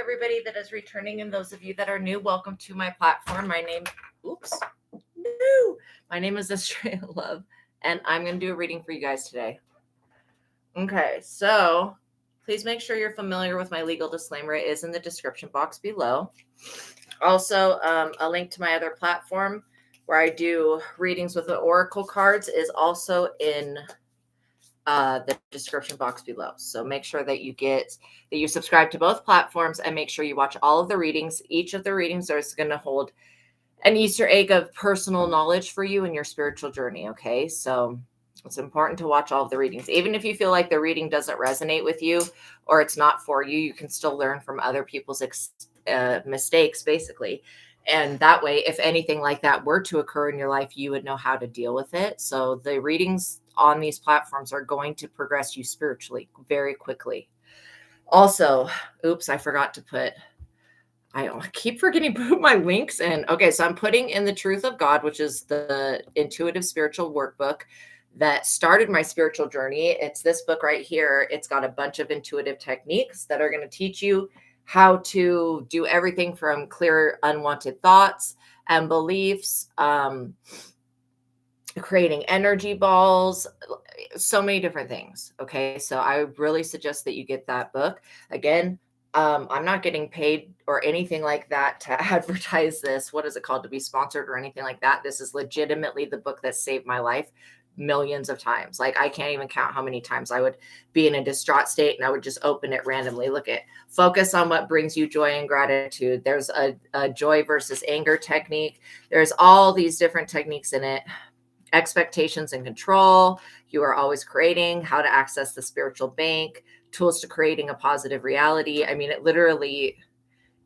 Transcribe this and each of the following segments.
everybody that is returning, and those of you that are new, welcome to my platform. My name is Astraea Love, and I'm going to do a reading for you guys today. Okay, so please make sure you're familiar with my legal disclaimer. It is in the description box below. Also, a link to my other platform where I do readings with the oracle cards is also in the description box below. So make sure that you subscribe to both platforms, and make sure you watch all of the readings. Each of the readings is going to hold an Easter egg of personal knowledge for you in your spiritual journey. Okay, so it's important to watch all of the readings. Even if you feel like the reading doesn't resonate with you or it's not for you, you can still learn from other people's mistakes, basically. And that way, if anything like that were to occur in your life, you would know how to deal with it. So the readings on these platforms are going to progress you spiritually very quickly. Also, I forgot to put, I keep forgetting to put my links in. Okay, so I'm putting in the Truth of God, which is the intuitive spiritual workbook that started my spiritual journey. It's this book right here. It's got a bunch of intuitive techniques that are going to teach you how to do everything from clear unwanted thoughts and beliefs, creating energy balls, so many different things. Okay, so I really suggest that you get that book. Again, I'm not getting paid or anything like that to advertise this. What is it called? To be sponsored or anything like that. This is legitimately the book that saved my life millions of times. Like, I can't even count how many times I would be in a distraught state and I would just open it randomly. Look at focus on what brings you joy and gratitude. There's a joy versus anger technique. There's all these different techniques in it. Expectations and control. You are always creating. How to access the spiritual bank. Tools to creating a positive reality. I mean,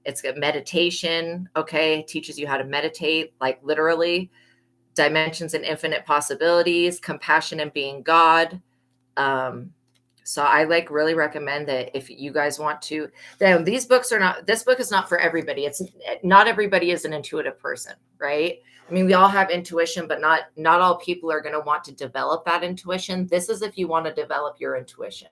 it's got meditation. Okay. It teaches you how to meditate, like literally. Dimensions and infinite possibilities, compassion and being God. So I really recommend that if you guys want to, then this book is not for everybody. It's not everybody is an intuitive person, right? I mean, we all have intuition, but not all people are going to want to develop that intuition. This is if you want to develop your intuition.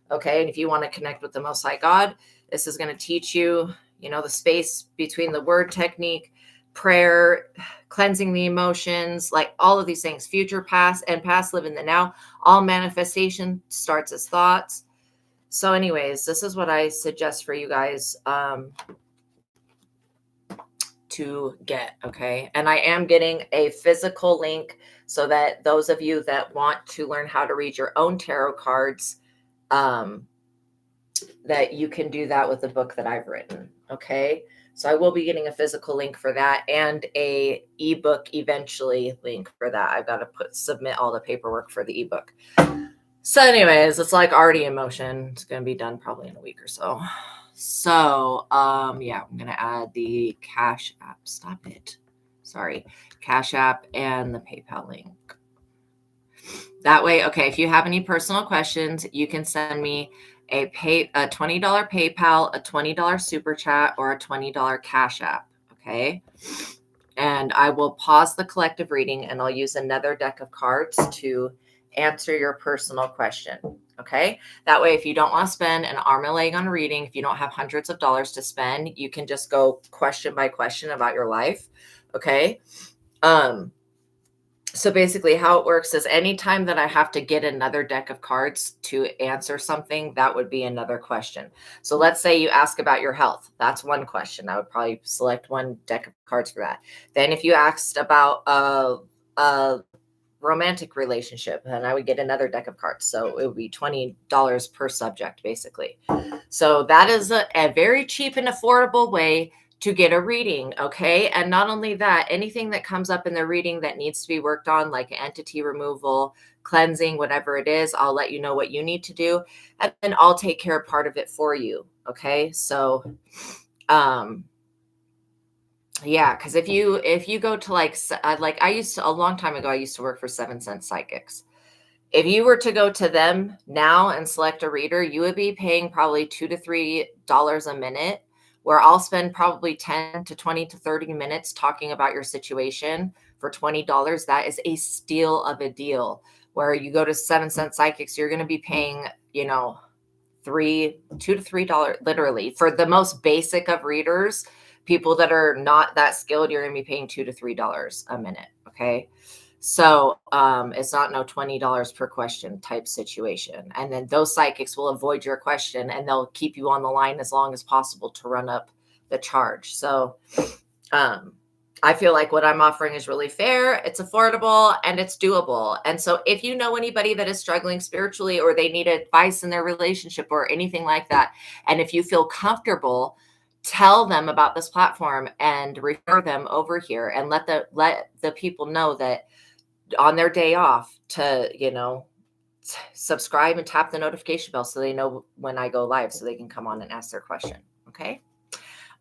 Okay. And if you want to connect with the Most High God, this is going to teach you, the space between the word technique, prayer, cleansing the emotions, like all of these things, future, past, and past, live in the now. All manifestation starts as thoughts. So anyways, this is what I suggest for you guys to get. Okay. And I am getting a physical link so that those of you that want to learn how to read your own tarot cards, that you can do that with the book that I've written. Okay. So I will be getting a physical link for that and a ebook eventually link for that. I've got to submit all the paperwork for the ebook. So anyways, it's already in motion. It's going to be done probably in a week or so. So, yeah, I'm going to add the Cash App. Stop it. Sorry. Cash App and the PayPal link. That way, okay, if you have any personal questions, you can send me a $20 PayPal, a $20 super chat, or a $20 Cash App. Okay. And I will pause the collective reading and I'll use another deck of cards to answer your personal question. Okay. That way, if you don't want to spend an arm and a leg on a reading, if you don't have hundreds of dollars to spend, you can just go question by question about your life. Okay. So basically how it works is anytime that I have to get another deck of cards to answer something, that would be another question. So let's say you ask about your health. That's one question. I would probably select one deck of cards for that. Then if you asked about a romantic relationship, then I would get another deck of cards. So it would be $20 per subject, basically. So that is a very cheap and affordable way to get a reading. Okay. And not only that, anything that comes up in the reading that needs to be worked on, like entity removal, cleansing, whatever it is, I'll let you know what you need to do. And then I'll take care of part of it for you. Okay. So, yeah, because if you go to a long time ago, I used to work for 7 Cent Psychics. If you were to go to them now and select a reader, you would be paying probably $2 to $3 a minute, where I'll spend probably 10 to 20 to 30 minutes talking about your situation for $20. That is a steal of a deal. Where you go to 7 Cent Psychics, you're going to be paying, $2 to $3, literally. For the most basic of readers, people that are not that skilled, you're going to be paying $2 to $3 a minute. Okay. So it's not no $20 per question type situation. And then those psychics will avoid your question and they'll keep you on the line as long as possible to run up the charge. So I feel like what I'm offering is really fair, it's affordable, and it's doable. And so if you know anybody that is struggling spiritually, or they need advice in their relationship or anything like that, and if you feel comfortable, tell them about this platform and refer them over here, and let the people know that on their day off to, subscribe and tap the notification bell so they know when I go live so they can come on and ask their question. Okay.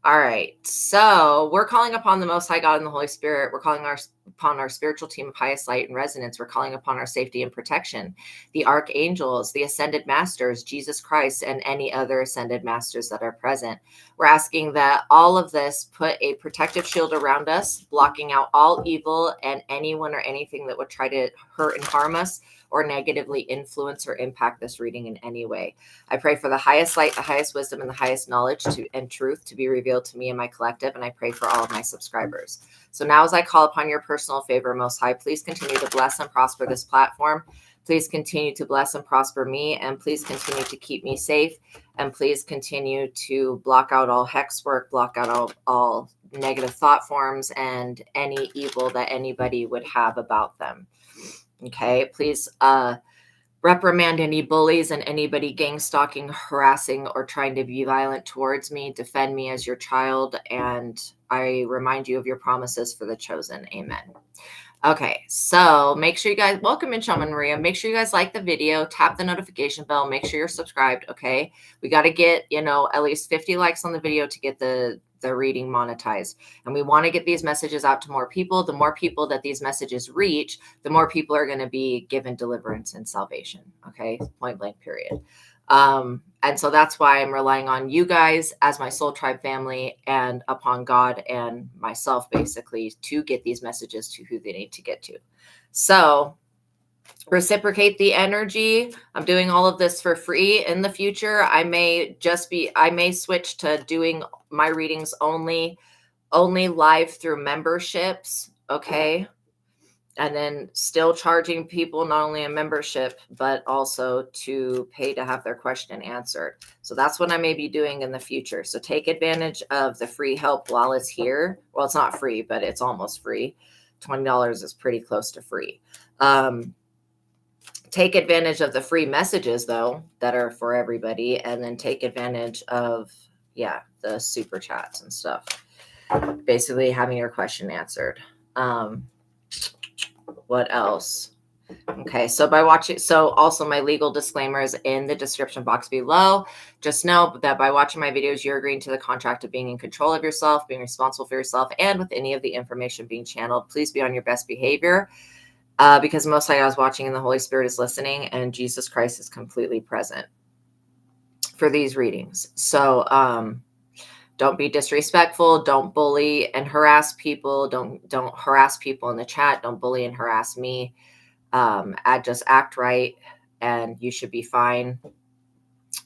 All right. So we're calling upon the Most High God and the Holy Spirit. We're calling upon our spiritual team of highest light and resonance. We're calling upon our safety and protection, the archangels, the ascended masters, Jesus Christ, and any other ascended masters that are present. We're asking that all of this put a protective shield around us, blocking out all evil and anyone or anything that would try to hurt and harm us or negatively influence or impact this reading in any way. I pray for the highest light, the highest wisdom, and the highest knowledge and truth to be revealed to me and my collective, and I pray for all of my subscribers. So now as I call upon your personal favor, Most High, please continue to bless and prosper this platform. Please continue to bless and prosper me, and please continue to keep me safe, and please continue to block out all hex work, block out all negative thought forms, and any evil that anybody would have about them. Okay, please reprimand any bullies and anybody gang stalking, harassing, or trying to be violent towards me. Defend me as your child, and I remind you of your promises for the chosen. Amen. Okay, so make sure you guys, welcome in, Shaman Maria. Make sure you guys like the video, tap the notification bell, make sure you're subscribed. Okay, we got to get, at least 50 likes on the video to get the reading monetized. And we want to get these messages out to more people. The more people that these messages reach, the more people are going to be given deliverance and salvation. Okay, point blank, period. And so that's why I'm relying on you guys as my soul tribe family and upon God and myself, basically, to get these messages to who they need to get to. So reciprocate the energy. I'm doing all of this for free. In the future, I may switch to doing my readings only live through memberships. Okay. And then still charging people not only a membership, but also to pay to have their question answered. So that's what I may be doing in the future. So take advantage of the free help while it's here. Well, it's not free, but it's almost free. $20 is pretty close to free. Take advantage of the free messages, though, that are for everybody. And then take advantage of, the super chats and stuff. Basically having your question answered. What else? Okay, so also my legal disclaimer is in the description box below. Just know that by watching my videos, you're agreeing to the contract of being in control of yourself, being responsible for yourself, and with any of the information being channeled. Please be on your best behavior because Most High God is watching and the Holy Spirit is listening, and Jesus Christ is completely present for these readings. So don't be disrespectful. Don't bully and harass people. Don't harass people in the chat. Don't bully and harass me. Just act right, and you should be fine.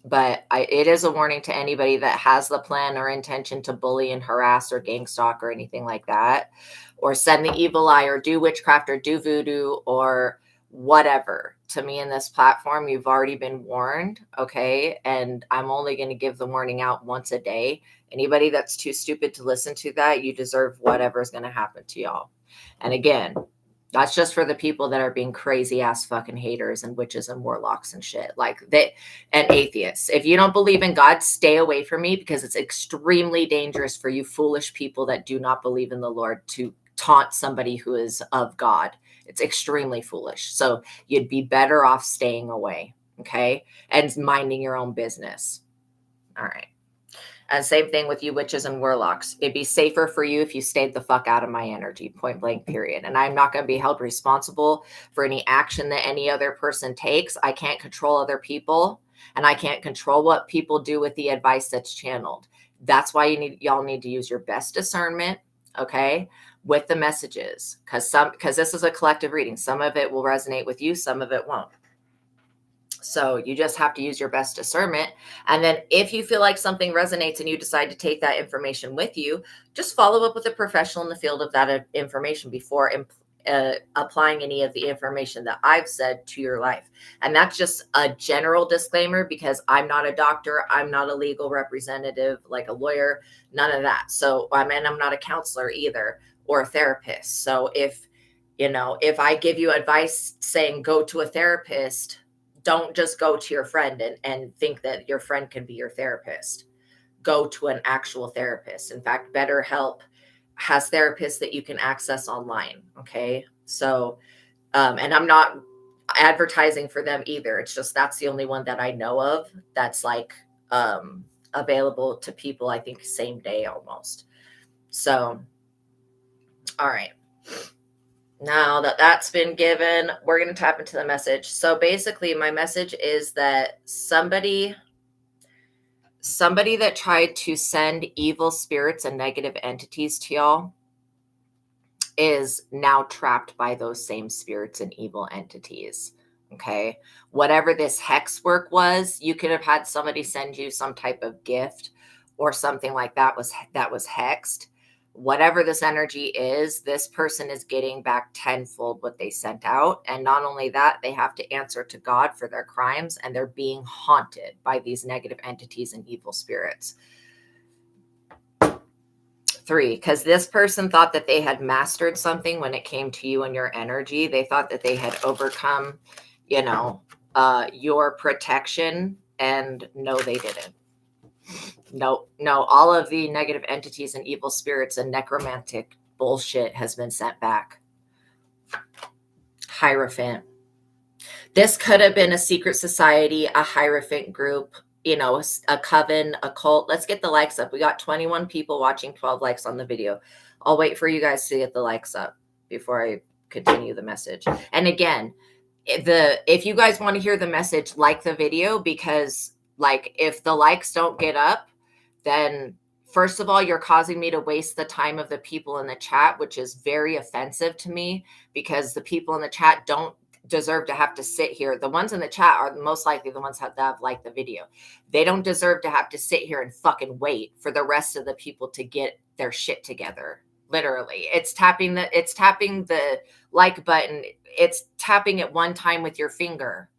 But it is a warning to anybody that has the plan or intention to bully and harass or gang stalk or anything like that, or send the evil eye or do witchcraft or do voodoo or whatever to me in this platform. You've already been warned. Okay. And I'm only going to give the warning out once a day. Anybody that's too stupid to listen to that, you deserve whatever's going to happen to y'all. And again, that's just for the people that are being crazy ass fucking haters and witches and warlocks and shit and atheists. If you don't believe in God, stay away from me, because it's extremely dangerous for you foolish people that do not believe in the Lord to taunt somebody who is of God. It's extremely foolish. So you'd be better off staying away. Okay. And minding your own business. All right. And same thing with you witches and warlocks. It'd be safer for you if you stayed the fuck out of my energy, point blank, period. And I'm not going to be held responsible for any action that any other person takes. I can't control other people, and I can't control what people do with the advice that's channeled. That's why y'all need to use your best discernment, okay, with the messages, because this is a collective reading. Some of it will resonate with you, some of it won't. So you just have to use your best discernment. And then if you feel like something resonates and you decide to take that information with you, just follow up with a professional in the field of that information before applying any of the information that I've said to your life. And that's just a general disclaimer, because I'm not a doctor. I'm not a legal representative, like a lawyer, none of that. So, I mean, I'm not a counselor either, or a therapist. So if I give you advice saying go to a therapist, don't just go to your friend and think that your friend can be your therapist. Go to an actual therapist. In fact, BetterHelp has therapists that you can access online. Okay. So, and I'm not advertising for them either. It's just that's the only one that I know of that's like available to people, I think, same day almost. So, all right. Now that that's been given, we're going to tap into the message. So basically, my message is that somebody that tried to send evil spirits and negative entities to y'all is now trapped by those same spirits and evil entities. Okay. Whatever this hex work was, you could have had somebody send you some type of gift or something like that was hexed. Whatever this energy is, this person is getting back tenfold what they sent out. And not only that, they have to answer to God for their crimes, and they're being haunted by these negative entities and evil spirits. 3, because this person thought that they had mastered something when it came to you and your energy. They thought that they had overcome, your protection, and no, they didn't. No, all of the negative entities and evil spirits and necromantic bullshit has been sent back. Hierophant. This could have been a secret society, a Hierophant group, a coven, a cult. Let's get the likes up. We got 21 people watching, 12 likes on the video. I'll wait for you guys to get the likes up before I continue the message. And again, if you guys want to hear the message, like the video, because if the likes don't get up, then first of all, you're causing me to waste the time of the people in the chat, which is very offensive to me, because the people in the chat don't deserve to have to sit here. The ones in the chat are most likely the ones that have liked the video. They don't deserve to have to sit here and fucking wait for the rest of the people to get their shit together. Literally, it's tapping the like button. It's tapping it one time with your finger.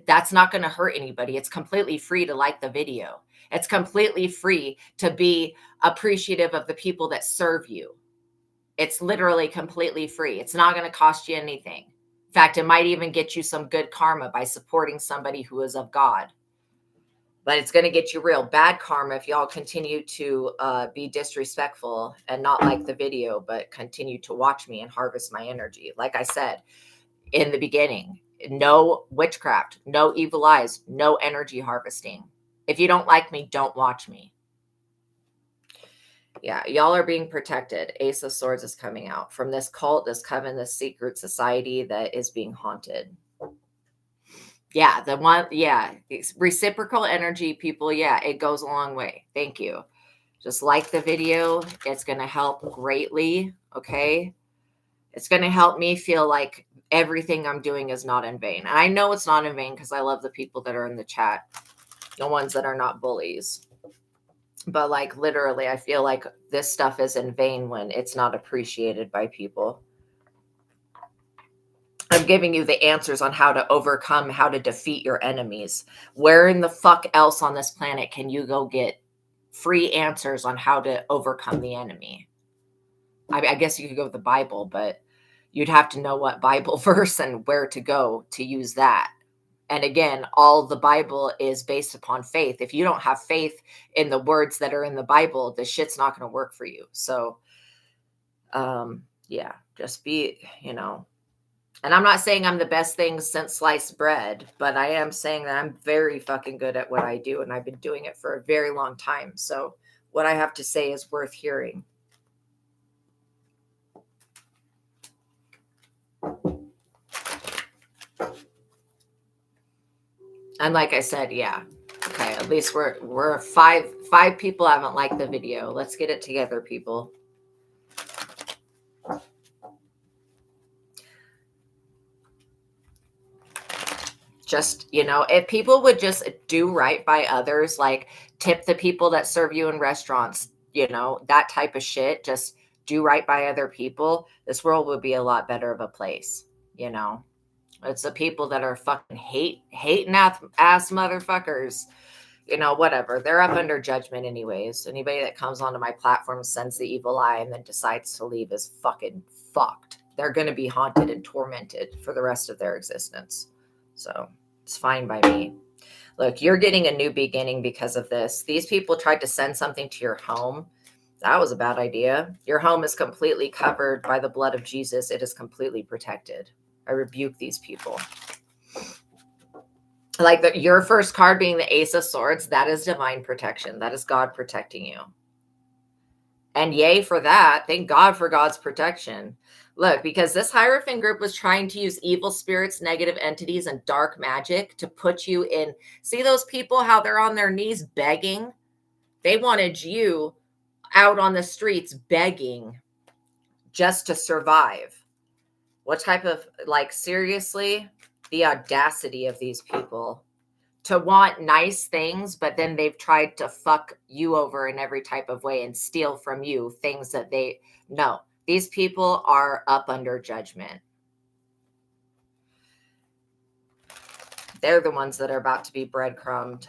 That's not going to hurt anybody. It's completely free to like the video. It's completely free to be appreciative of the people that serve you. It's literally completely free. It's not going to cost you anything. In fact, it might even get you some good karma by supporting somebody who is of God. But it's going to get you real bad karma if y'all continue to be disrespectful and not like the video, but continue to watch me and harvest my energy. Like I said in the beginning, no witchcraft, no evil eyes, no energy harvesting. If you don't like me, don't watch me. Yeah, y'all are being protected. Ace of Swords is coming out from this cult, this coven, this secret society that is being haunted. Yeah, it's reciprocal energy, people. Yeah, it goes a long way. Thank you. Just like the video. It's going to help greatly. Okay. It's going to help me feel like everything I'm doing is not in vain. And I know it's not in vain because I love the people that are in the chat, the ones that are not bullies. But literally, I feel like this stuff is in vain when it's not appreciated by people. I'm giving you the answers on how to overcome, how to defeat your enemies. Where in the fuck else on this planet can you go get free answers on how to overcome the enemy? I guess you could go with the Bible, but you'd have to know what Bible verse and where to go to use that. And again, all the Bible is based upon faith. If you don't have faith in the words that are in the Bible, the shit's not going to work for you. So, yeah, just be, and I'm not saying I'm the best thing since sliced bread, but I am saying that I'm very fucking good at what I do. And I've been doing it for a very long time. So what I have to say is worth hearing. And like I said, yeah. Okay, at least we're five people haven't liked the video. Let's get it together, people. Just, if people would just do right by others, like tip the people that serve you in restaurants, that type of shit, just do right by other people, this world would be a lot better of a place, you know. It's the people that are fucking hating ass motherfuckers, whatever. They're up under judgment anyways. Anybody that comes onto my platform sends the evil eye and then decides to leave is fucking fucked. They're going to be haunted and tormented for the rest of their existence. So it's fine by me. Look, you're getting a new beginning because of this. These people tried to send something to your home. That was a bad idea. Your home is completely covered by the blood of Jesus. It is completely protected. I rebuke these people. Like your first card being the Ace of Swords, that is divine protection. That is God protecting you. And yay for that. Thank God for God's protection. Look, because this Hierophant group was trying to use evil spirits, negative entities, and dark magic to put you in. See those people, how they're on their knees begging? They wanted you out on the streets begging just to survive. What type of, seriously, the audacity of these people to want nice things, but then they've tried to fuck you over in every type of way and steal from you things that no, these people are up under judgment. They're the ones that are about to be breadcrumbed.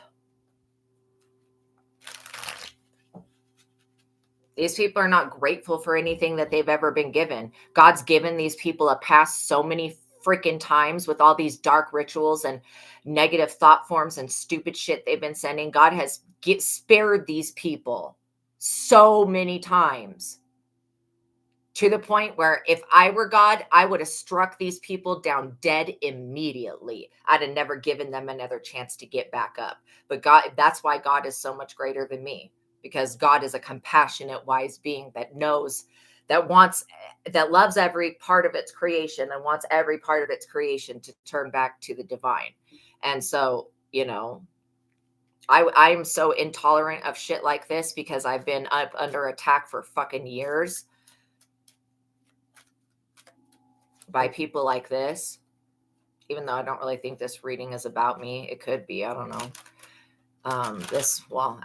These people are not grateful for anything that they've ever been given. God's given these people a past so many freaking times with all these dark rituals and negative thought forms and stupid shit they've been sending. God has spared these people so many times to the point where if I were God, I would have struck these people down dead immediately. I'd have never given them another chance to get back up. But God, that's why God is so much greater than me, because God is a compassionate, wise being that knows, that loves every part of its creation and wants every part of its creation to turn back to the divine. And so, I'm so intolerant of shit like this because I've been up under attack for fucking years by people like this. Even though I don't really think this reading is about me, it could be, I don't know.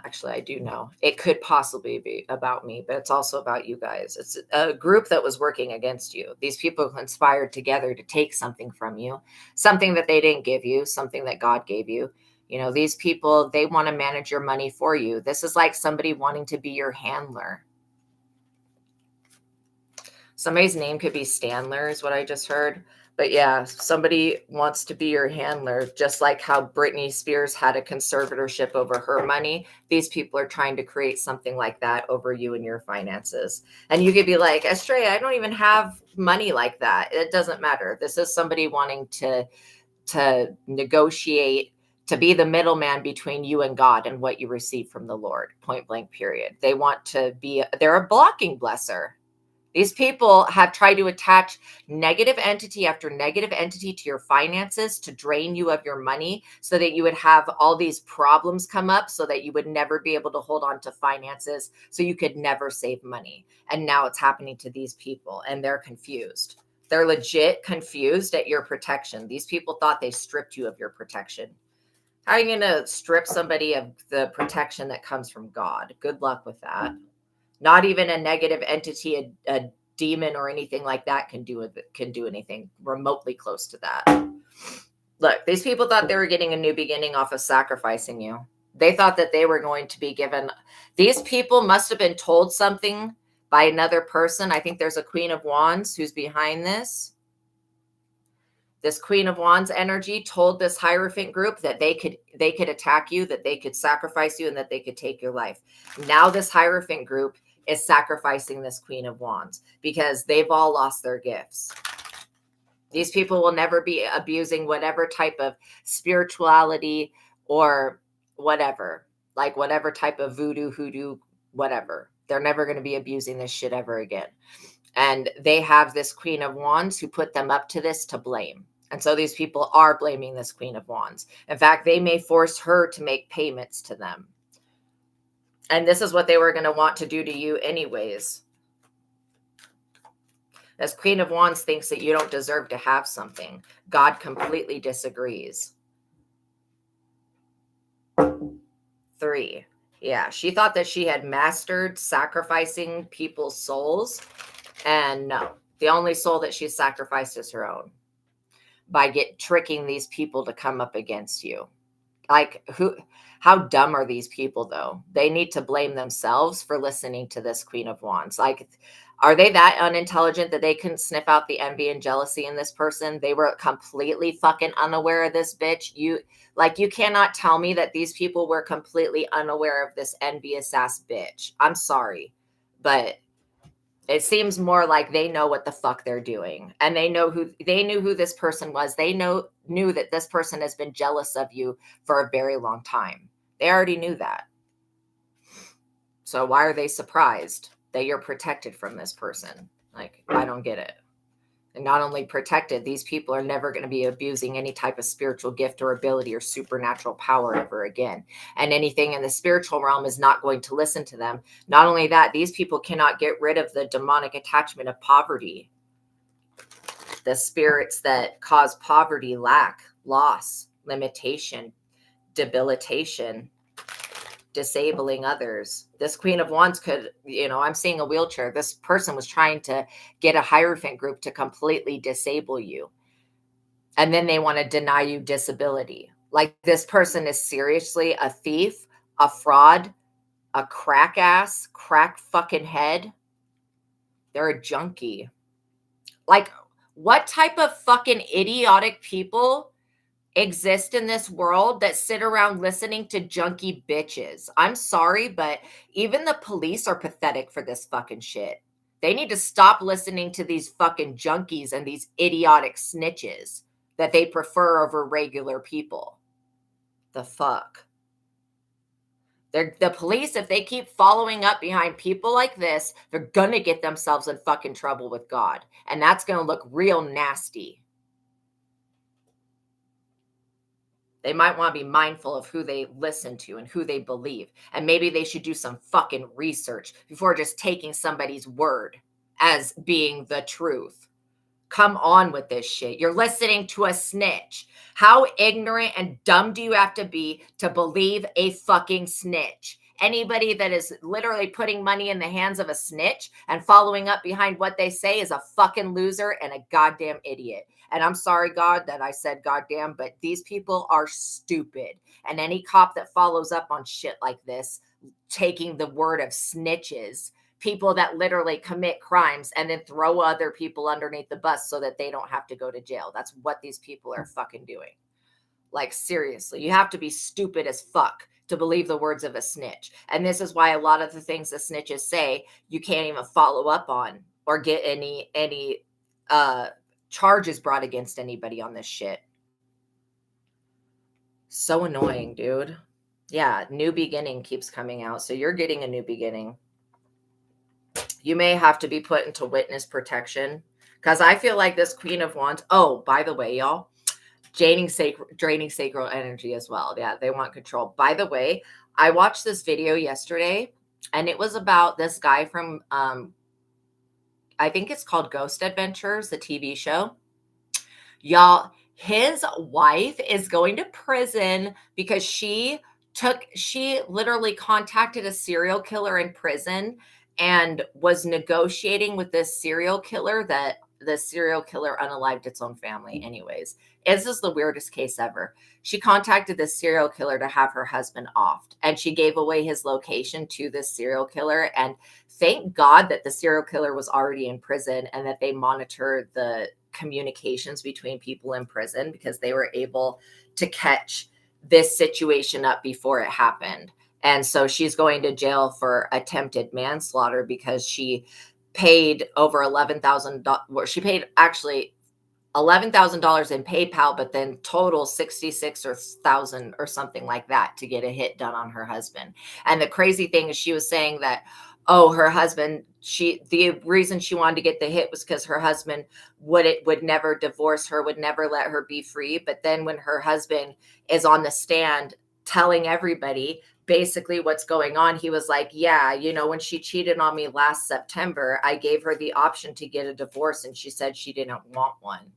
Actually, I do know it could possibly be about me, but it's also about you guys. It's a group that was working against you. These people conspired together to take something from you, something that they didn't give you, something that God gave you. These people, they want to manage your money for you. This is like somebody wanting to be your handler. Somebody's name could be Stanler, is what I just heard. But yeah, somebody wants to be your handler, just like how Britney Spears had a conservatorship over her money. These people are trying to create something like that over you and your finances. And you could be like, Astraea, I don't even have money like that. It doesn't matter. This is somebody wanting to negotiate, to be the middleman between you and God and what you receive from the Lord, point blank, period. They want to be, they're a blocking blesser. These people have tried to attach negative entity after negative entity to your finances to drain you of your money so that you would have all these problems come up so that you would never be able to hold on to finances, so you could never save money. And now it's happening to these people and they're confused. They're legit confused at your protection. These people thought they stripped you of your protection. How are you going to strip somebody of the protection that comes from God? Good luck with that. Not even a negative entity, a demon or anything like that can do anything remotely close to that. Look, these people thought they were getting a new beginning off of sacrificing you. They thought that they were going to be given. These people must have been told something by another person. I think there's a Queen of Wands who's behind this. This Queen of Wands energy told this Hierophant group that they could attack you, that they could sacrifice you, and that they could take your life. Now this Hierophant group is sacrificing this Queen of Wands because they've all lost their gifts. These people will never be abusing whatever type of spirituality or whatever, like whatever type of voodoo, hoodoo, whatever. They're never going to be abusing this shit ever again. And they have this Queen of Wands who put them up to this to blame. And so these people are blaming this Queen of Wands. In fact, they may force her to make payments to them. And this is what they were going to want to do to you anyways. This Queen of Wands thinks that you don't deserve to have something. God completely disagrees. 3. Yeah, she thought that she had mastered sacrificing people's souls. And no, the only soul that she sacrificed is her own by tricking these people to come up against you. Like, how dumb are these people though? They need to blame themselves for listening to this Queen of Wands. Like, are they that unintelligent that they couldn't sniff out the envy and jealousy in this person? They were completely fucking unaware of this bitch. You cannot tell me that these people were completely unaware of this envious ass bitch. I'm sorry, but it seems more like they know what the fuck they're doing, and they knew who this person was. They knew that this person has been jealous of you for a very long time. They already knew that. So why are they surprised that you're protected from this person? Like, I don't get it. And not only protected, these people are never going to be abusing any type of spiritual gift or ability or supernatural power ever again. And anything in the spiritual realm is not going to listen to them. Not only that, these people cannot get rid of the demonic attachment of poverty. The spirits that cause poverty, lack, loss, limitation, debilitation, disabling others. This Queen of Wands could, I'm seeing a wheelchair. This person was trying to get a Hierophant group to completely disable you. And then they want to deny you disability. Like, this person is seriously a thief, a fraud, a crack fucking head. They're a junkie. Like, what type of fucking idiotic people exist in this world that sit around listening to junkie bitches? I'm sorry, but even the police are pathetic for this fucking shit. They need to stop listening to these fucking junkies and these idiotic snitches that they prefer over regular people. The fuck? The police, if they keep following up behind people like this, they're gonna get themselves in fucking trouble with God. And that's gonna look real nasty. They might want to be mindful of who they listen to and who they believe. And maybe they should do some fucking research before just taking somebody's word as being the truth. Come on with this shit. You're listening to a snitch. How ignorant and dumb do you have to be to believe a fucking snitch? Anybody that is literally putting money in the hands of a snitch and following up behind what they say is a fucking loser and a goddamn idiot. And I'm sorry, God, that I said goddamn, but these people are stupid. And any cop that follows up on shit like this, taking the word of snitches, people that literally commit crimes and then throw other people underneath the bus so that they don't have to go to jail. That's what these people are fucking doing. Like, seriously, you have to be stupid as fuck to believe the words of a snitch. And this is why a lot of the things the snitches say, you can't even follow up on or get any charges brought against anybody on this shit. So annoying, dude. Yeah, new beginning keeps coming out. So you're getting a new beginning. You may have to be put into witness protection, because I feel like this Queen of Wands. Oh, by the way, y'all, draining sacral energy as well. Yeah, they want control. By the way, I watched this video yesterday, and it was about this guy from, I think it's called Ghost Adventures, the TV show. Y'all, his wife is going to prison because she literally contacted a serial killer in prison and was negotiating with this serial killer that the serial killer unalived its own family. Anyways, this is the weirdest case ever. She contacted this serial killer to have her husband offed, and she gave away his location to this serial killer. And thank God that the serial killer was already in prison and that they monitor the communications between people in prison, because they were able to catch this situation up before it happened. And so she's going to jail for attempted manslaughter because she paid over $11,000. She paid actually $11,000 in PayPal, but then total 66,000 or something like that to get a hit done on her husband. And the crazy thing is, she was saying that, oh, her husband, the reason she wanted to get the hit was because her husband would never divorce her, would never let her be free. But then when her husband is on the stand telling everybody basically what's going on, he was like, yeah, when she cheated on me last September, I gave her the option to get a divorce, and she said she didn't want one.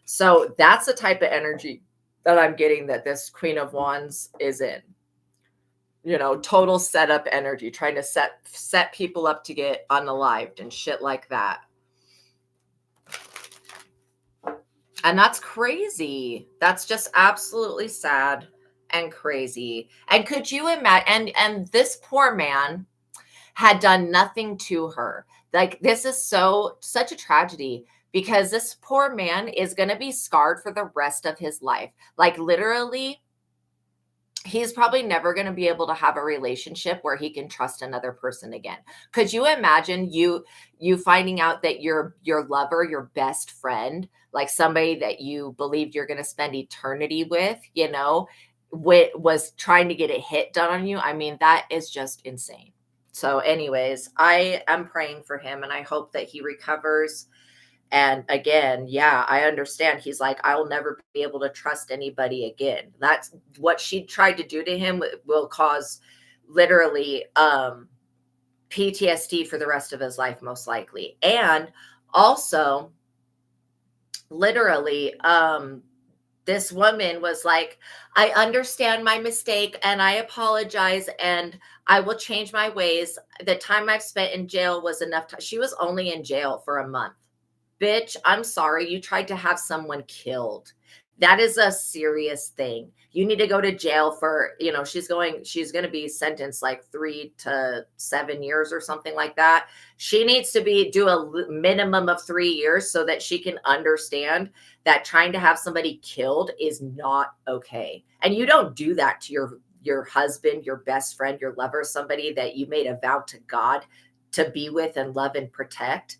So that's the type of energy that I'm getting that this Queen of Wands is in. total setup energy, trying to set people up to get unalived and shit like that. And that's crazy. That's just absolutely sad and crazy. And could you imagine? And this poor man had done nothing to her. Like, this is such a tragedy, because this poor man is going to be scarred for the rest of his life. Like, literally, he's probably never going to be able to have a relationship where he can trust another person again. Could you imagine you finding out that your lover, your best friend, like somebody that you believed you're going to spend eternity with, was trying to get a hit done on you? I mean, that is just insane. So anyways, I am praying for him, and I hope that he recovers. And again, yeah, I understand. He's like, I'll never be able to trust anybody again. That's what she tried to do to him, will cause literally PTSD for the rest of his life, most likely. And also, literally, this woman was like, I understand my mistake and I apologize and I will change my ways. The time I've spent in jail was enough time. She was only in jail for a month. Bitch, I'm sorry. You tried to have someone killed. That is a serious thing. You need to go to jail for, she's going to be sentenced like 3 to 7 years or something like that. She needs to do a minimum of 3 years so that she can understand that trying to have somebody killed is not okay. And you don't do that to your husband, your best friend, your lover, somebody that you made a vow to God to be with and love and protect.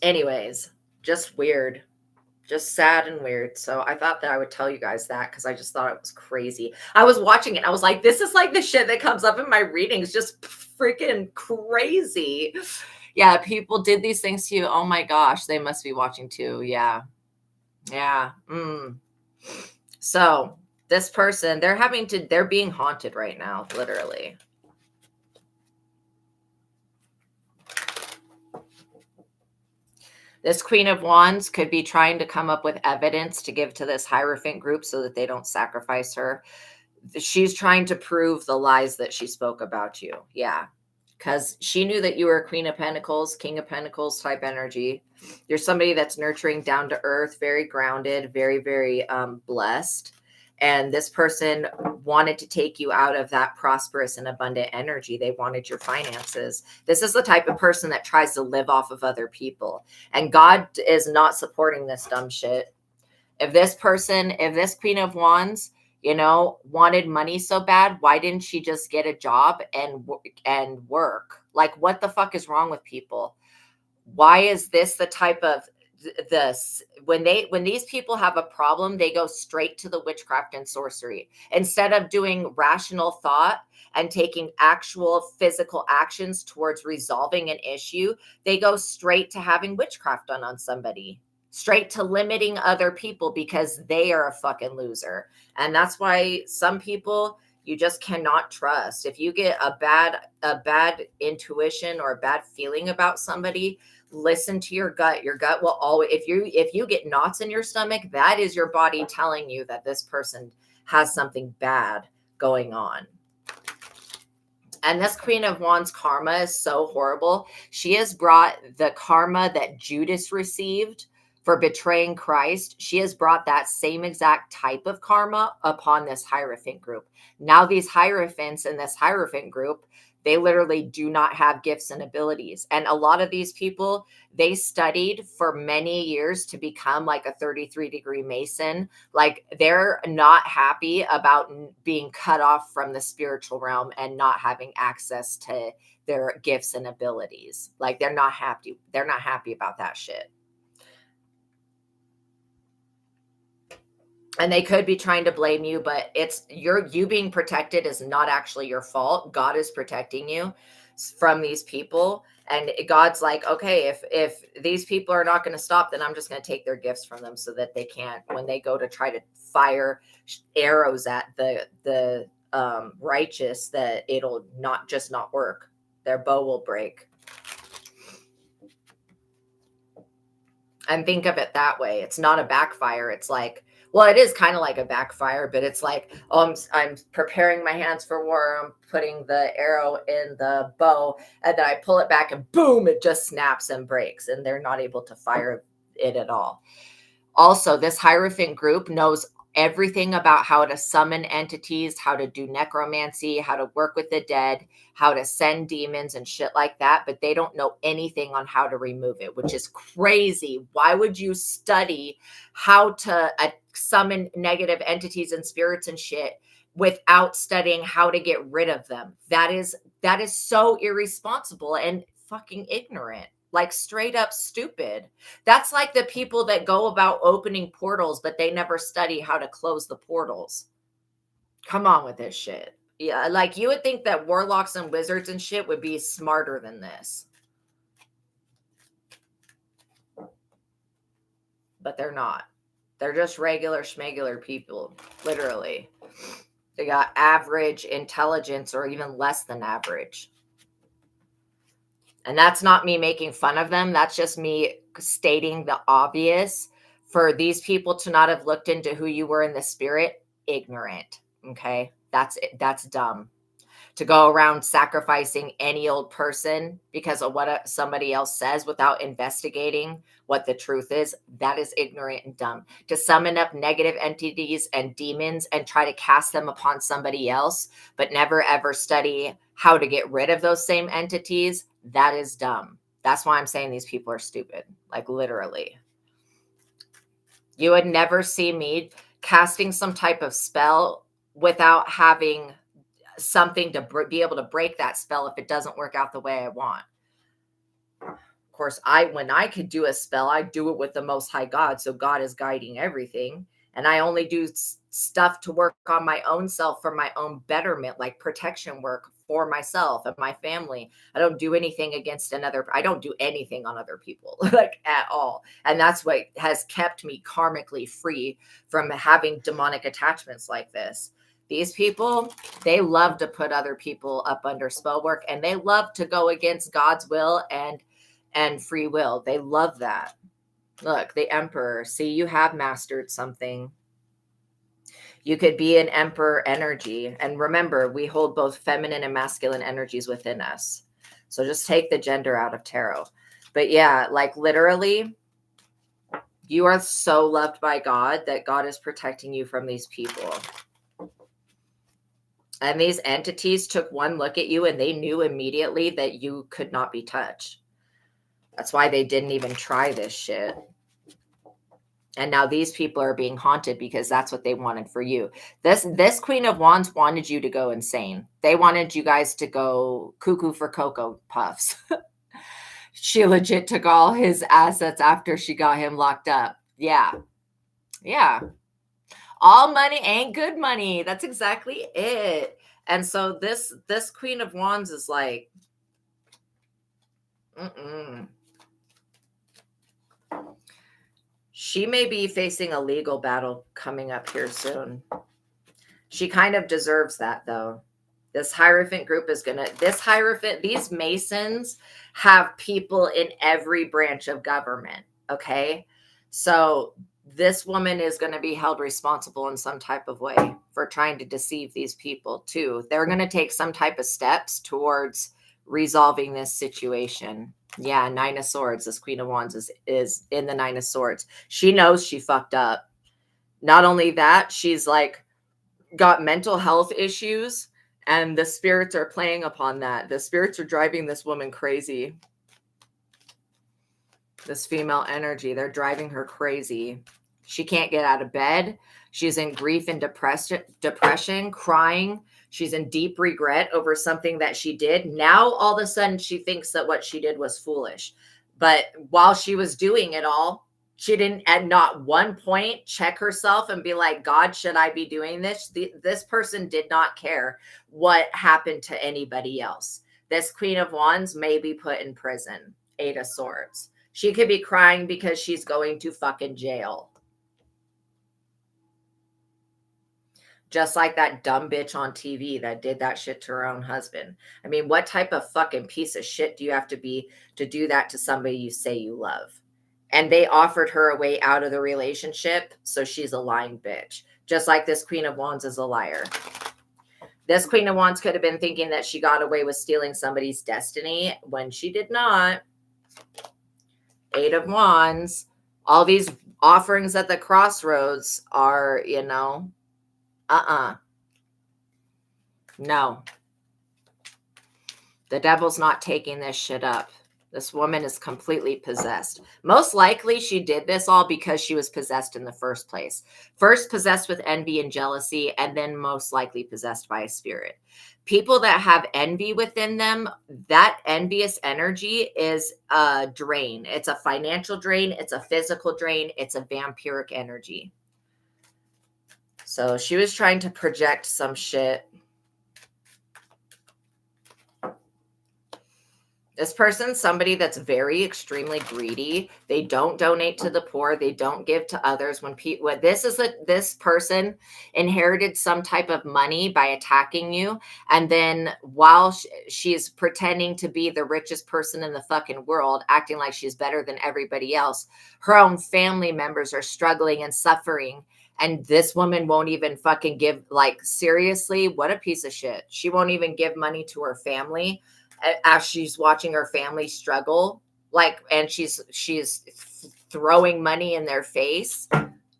Anyways, just weird, just sad and weird. So I thought that I would tell you guys that, because I just thought it was crazy. I was watching it. I was like, this is like the shit that comes up in my readings, just freaking crazy. Yeah, people did these things to you. Oh my gosh, they must be watching too. Yeah. Yeah. So this person, they're being haunted right now, literally. This Queen of Wands could be trying to come up with evidence to give to this Hierophant group so that they don't sacrifice her. She's trying to prove the lies that she spoke about you. Yeah. Because she knew that you were a Queen of Pentacles, King of Pentacles type energy. You're somebody that's nurturing, down to earth, very grounded, very, very blessed. And this person wanted to take you out of that prosperous and abundant energy. They wanted your finances. This is the type of person that tries to live off of other people. And God is not supporting this dumb shit. If this Queen of Wands, wanted money so bad, why didn't she just get a job and work? Like, what the fuck is wrong with people? Why is this the type of when these people have a problem, they go straight to the witchcraft and sorcery instead of doing rational thought and taking actual physical actions towards resolving an issue. They go straight to having witchcraft done on somebody, straight to limiting other people because they are a fucking loser. And that's why some people you just cannot trust. If you get a bad intuition or a bad feeling about somebody, listen to your gut. Your gut will always, if you get knots in your stomach, that is your body telling you that this person has something bad going on. And this Queen of Wands karma is so horrible. She has brought the karma that Judas received for betraying Christ. She has brought that same exact type of karma upon this Hierophant group. Now these Hierophants in this Hierophant group, they literally do not have gifts and abilities. And a lot of these people, they studied for many years to become like a 33-degree Mason. Like, they're not happy about being cut off from the spiritual realm and not having access to their gifts and abilities. Like, they're not happy. They're not happy about that shit. And they could be trying to blame you, but it's you being protected is not actually your fault. God is protecting you from these people. And God's like, okay, if these people are not going to stop, then I'm just going to take their gifts from them so that they can't, when they go to try to fire arrows at the righteous, that it'll not work. Their bow will break. And think of it that way. It's not a backfire. It's like, well, it is kind of like a backfire, but it's like, oh, I'm preparing my hands for war. I'm putting the arrow in the bow, and then I pull it back, and boom, it just snaps and breaks, and they're not able to fire it at all. Also, this Hierophant group knows everything about how to summon entities, how to do necromancy, how to work with the dead, how to send demons and shit like that, but they don't know anything on how to remove it, which is crazy. Why would you study how to summon negative entities and spirits and shit without studying how to get rid of them? That is so irresponsible and fucking ignorant. Like straight up stupid. That's like the people that go about opening portals, but they never study how to close the portals. Come on with this shit. Yeah, like you would think that warlocks and wizards and shit would be smarter than this. But they're not. They're just regular schmegular people, literally. They got average intelligence or even less than average. And that's not me making fun of them. That's just me stating the obvious for these people to not have looked into who you were in the spirit. Ignorant. Okay. That's dumb. To go around sacrificing any old person because of what somebody else says without investigating what the truth is, that is ignorant and dumb. To summon up negative entities and demons and try to cast them upon somebody else, but never ever study how to get rid of those same entities, that is dumb. That's why I'm saying these people are stupid, like literally. You would never see me casting some type of spell without having something to be able to break that spell if it doesn't work out the way I want. Of course, when I could do a spell, I do it with the Most High God. So God is guiding everything. And I only do stuff to work on my own self for my own betterment, like protection work for myself and my family. I don't do anything against I don't do anything on other people, like at all. And that's what has kept me karmically free from having demonic attachments like this. These people, they love to put other people up under spell work, and they love to go against God's will and free will. They love that. Look, the Emperor. See, you have mastered something. You could be an Emperor energy. And remember, we hold both feminine and masculine energies within us. So just take the gender out of tarot. But yeah, like literally, you are so loved by God that God is protecting you from these people. And these entities took one look at you and they knew immediately that you could not be touched. That's why they didn't even try this shit. And now these people are being haunted because that's what they wanted for you. This Queen of Wands wanted you to go insane. They wanted you guys to go cuckoo for Cocoa Puffs. She legit took all his assets after she got him locked up. Yeah. Yeah. All money ain't good money. That's exactly it. And so this Queen of Wands is like, she may be facing a legal battle coming up here soon. She kind of deserves that, though. This Hierophant group is these Masons have people in every branch of government, okay? So this woman is going to be held responsible in some type of way for trying to deceive these people, too. They're going to take some type of steps towards resolving this situation. Yeah, Nine of Swords. This Queen of Wands is in the Nine of Swords. She knows she fucked up. Not only that, she's like got mental health issues, and the spirits are playing upon that. The spirits are driving this woman crazy. This female energy, they're driving her crazy. She can't get out of bed. She's in grief and depression, crying. She's in deep regret over something that she did. Now, all of a sudden, she thinks that what she did was foolish. But while she was doing it all, she didn't at not one point check herself and be like, God, should I be doing this? This person did not care what happened to anybody else. This Queen of Wands may be put in prison. Eight of Swords. She could be crying because she's going to fucking jail. Just like that dumb bitch on TV that did that shit to her own husband. I mean, what type of fucking piece of shit do you have to be to do that to somebody you say you love? and they offered her a way out of the relationship. So she's a lying bitch, just like this Queen of Wands is a liar. This Queen of Wands could have been thinking that she got away with stealing somebody's destiny when she did not. Eight of Wands. All these offerings at the crossroads are, no. The devil's not taking this shit up. This woman is completely possessed. Most likely she did this all because she was possessed in the first place. First possessed with envy and jealousy, and then most likely possessed by a spirit. People that have envy within them, that envious energy is a drain. It's a financial drain. It's a physical drain. It's a vampiric energy. So she was trying to project some shit. This person's somebody that's very extremely greedy. They don't donate to the poor. They don't give to others. When this person inherited some type of money by attacking you, and then while she's pretending to be the richest person in the fucking world, acting like she's better than everybody else, her own family members are struggling and suffering. And this woman won't even fucking give, like, seriously, what a piece of shit. She won't even give money to her family as she's watching her family struggle, like, and she's throwing money in their face,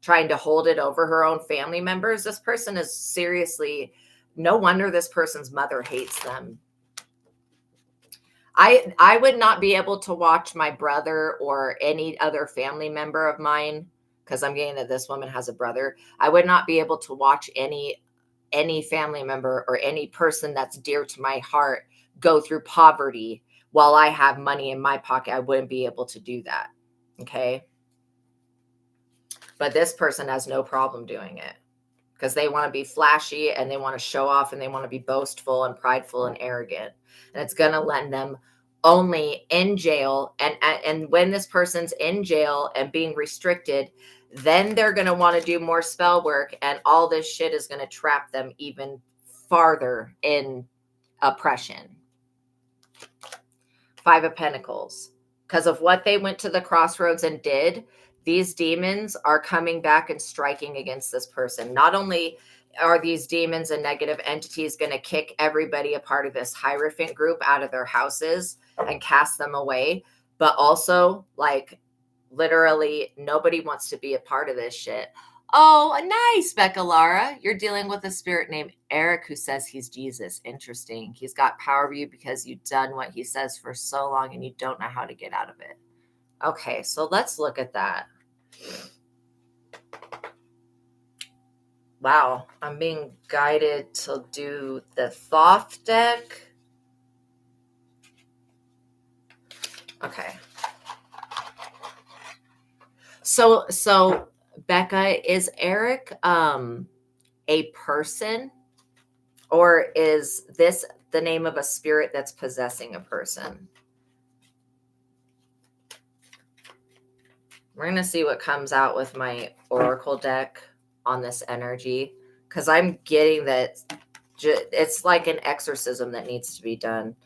trying to hold it over her own family members. This person is seriously, no wonder this person's mother hates them. I would not be able to watch my brother or any other family member of mine, because I'm getting that this woman has a brother. I would not be able to watch any family member or any person that's dear to my heart go through poverty while I have money in my pocket. I wouldn't be able to do that. Okay. But this person has no problem doing it because they want to be flashy and they want to show off and they want to be boastful and prideful and arrogant. And it's going to land them only in jail. And when this person's in jail and being restricted, then they're going to want to do more spell work, and all this shit is going to trap them even farther in oppression. Five of Pentacles. Because of what they went to the crossroads and did, these demons are coming back and striking against this person. Not only are these demons and negative entities going to kick everybody a part of this Hierophant group out of their houses and cast them away, but also, like, literally nobody wants to be a part of this shit. Oh, nice, Becca Lara. You're dealing with a spirit named Eric who says he's Jesus. Interesting. He's got power over you because you've done what he says for so long and you don't know how to get out of it. Okay, so let's look at that. Wow, I'm being guided to do the Thoth deck. Okay. So Becca, is Eric a person, or is this the name of a spirit that's possessing a person? We're going to see what comes out with my Oracle deck on this energy, because I'm getting that it's like an exorcism that needs to be done.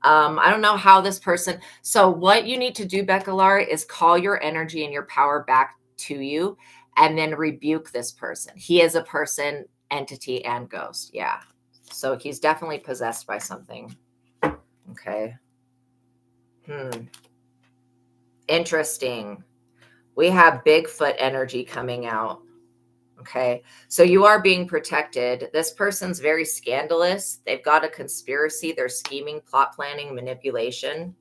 I don't know how this person. So what you need to do, Becca Lara, is call your energy and your power back to you and then rebuke this person. He is a person, entity, and ghost. Yeah. So he's definitely possessed by something. Okay. Interesting. We have Bigfoot energy coming out. Okay. So you are being protected. This person's very scandalous. They've got a conspiracy. They're scheming, plot planning, manipulation.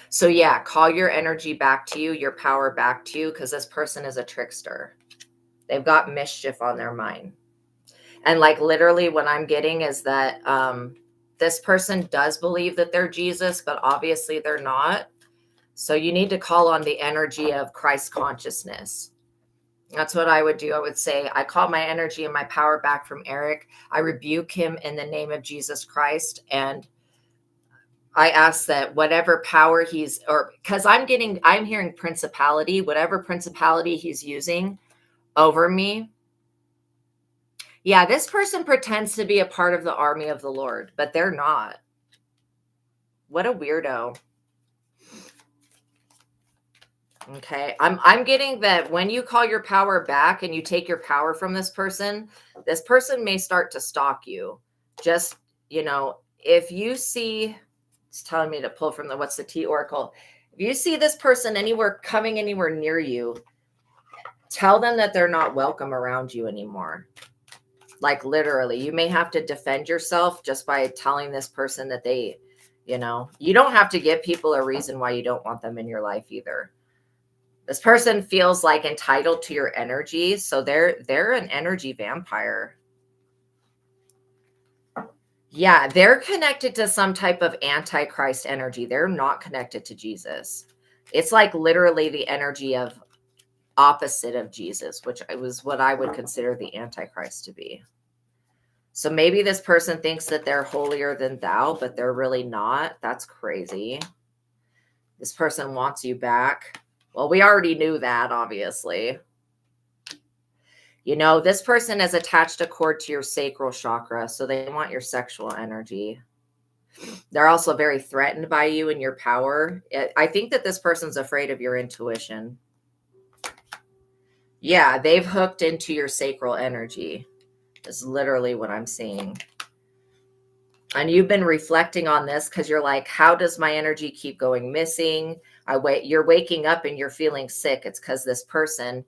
So yeah, call your energy back to you, your power back to you, because this person is a trickster. They've got mischief on their mind. And like literally what I'm getting is that this person does believe that they're Jesus, but obviously they're not. So you need to call on the energy of Christ consciousness. That's what I would do. I would say, I call my energy and my power back from Eric. I rebuke him in the name of Jesus Christ. And I ask that whatever power he's, or because I'm hearing principality, whatever principality he's using over me. Yeah, this person pretends to be a part of the army of the Lord, but they're not. What a weirdo. Okay. I'm getting that when you call your power back and you take your power from this person may start to stalk you. Just, if you see, it's telling me to pull from the what's the T Oracle. If you see this person coming anywhere near you, tell them that they're not welcome around you anymore. Like literally, you may have to defend yourself just by telling this person that you don't have to give people a reason why you don't want them in your life either. This person feels like entitled to your energy, so they're an energy vampire. Yeah, they're connected to some type of antichrist energy. They're not connected to Jesus. It's like literally the energy of opposite of Jesus, which was what I would consider the antichrist to be. So maybe this person thinks that they're holier than thou, but they're really not. That's crazy. This person wants you back. Well, we already knew that, obviously. This person has attached a cord to your sacral chakra, so they want your sexual energy. They're also very threatened by you and your power. I think that this person's afraid of your intuition. Yeah, they've hooked into your sacral energy. Is literally what I'm seeing. And you've been reflecting on this because you're like, how does my energy keep going missing? You're waking up and you're feeling sick. It's because this person,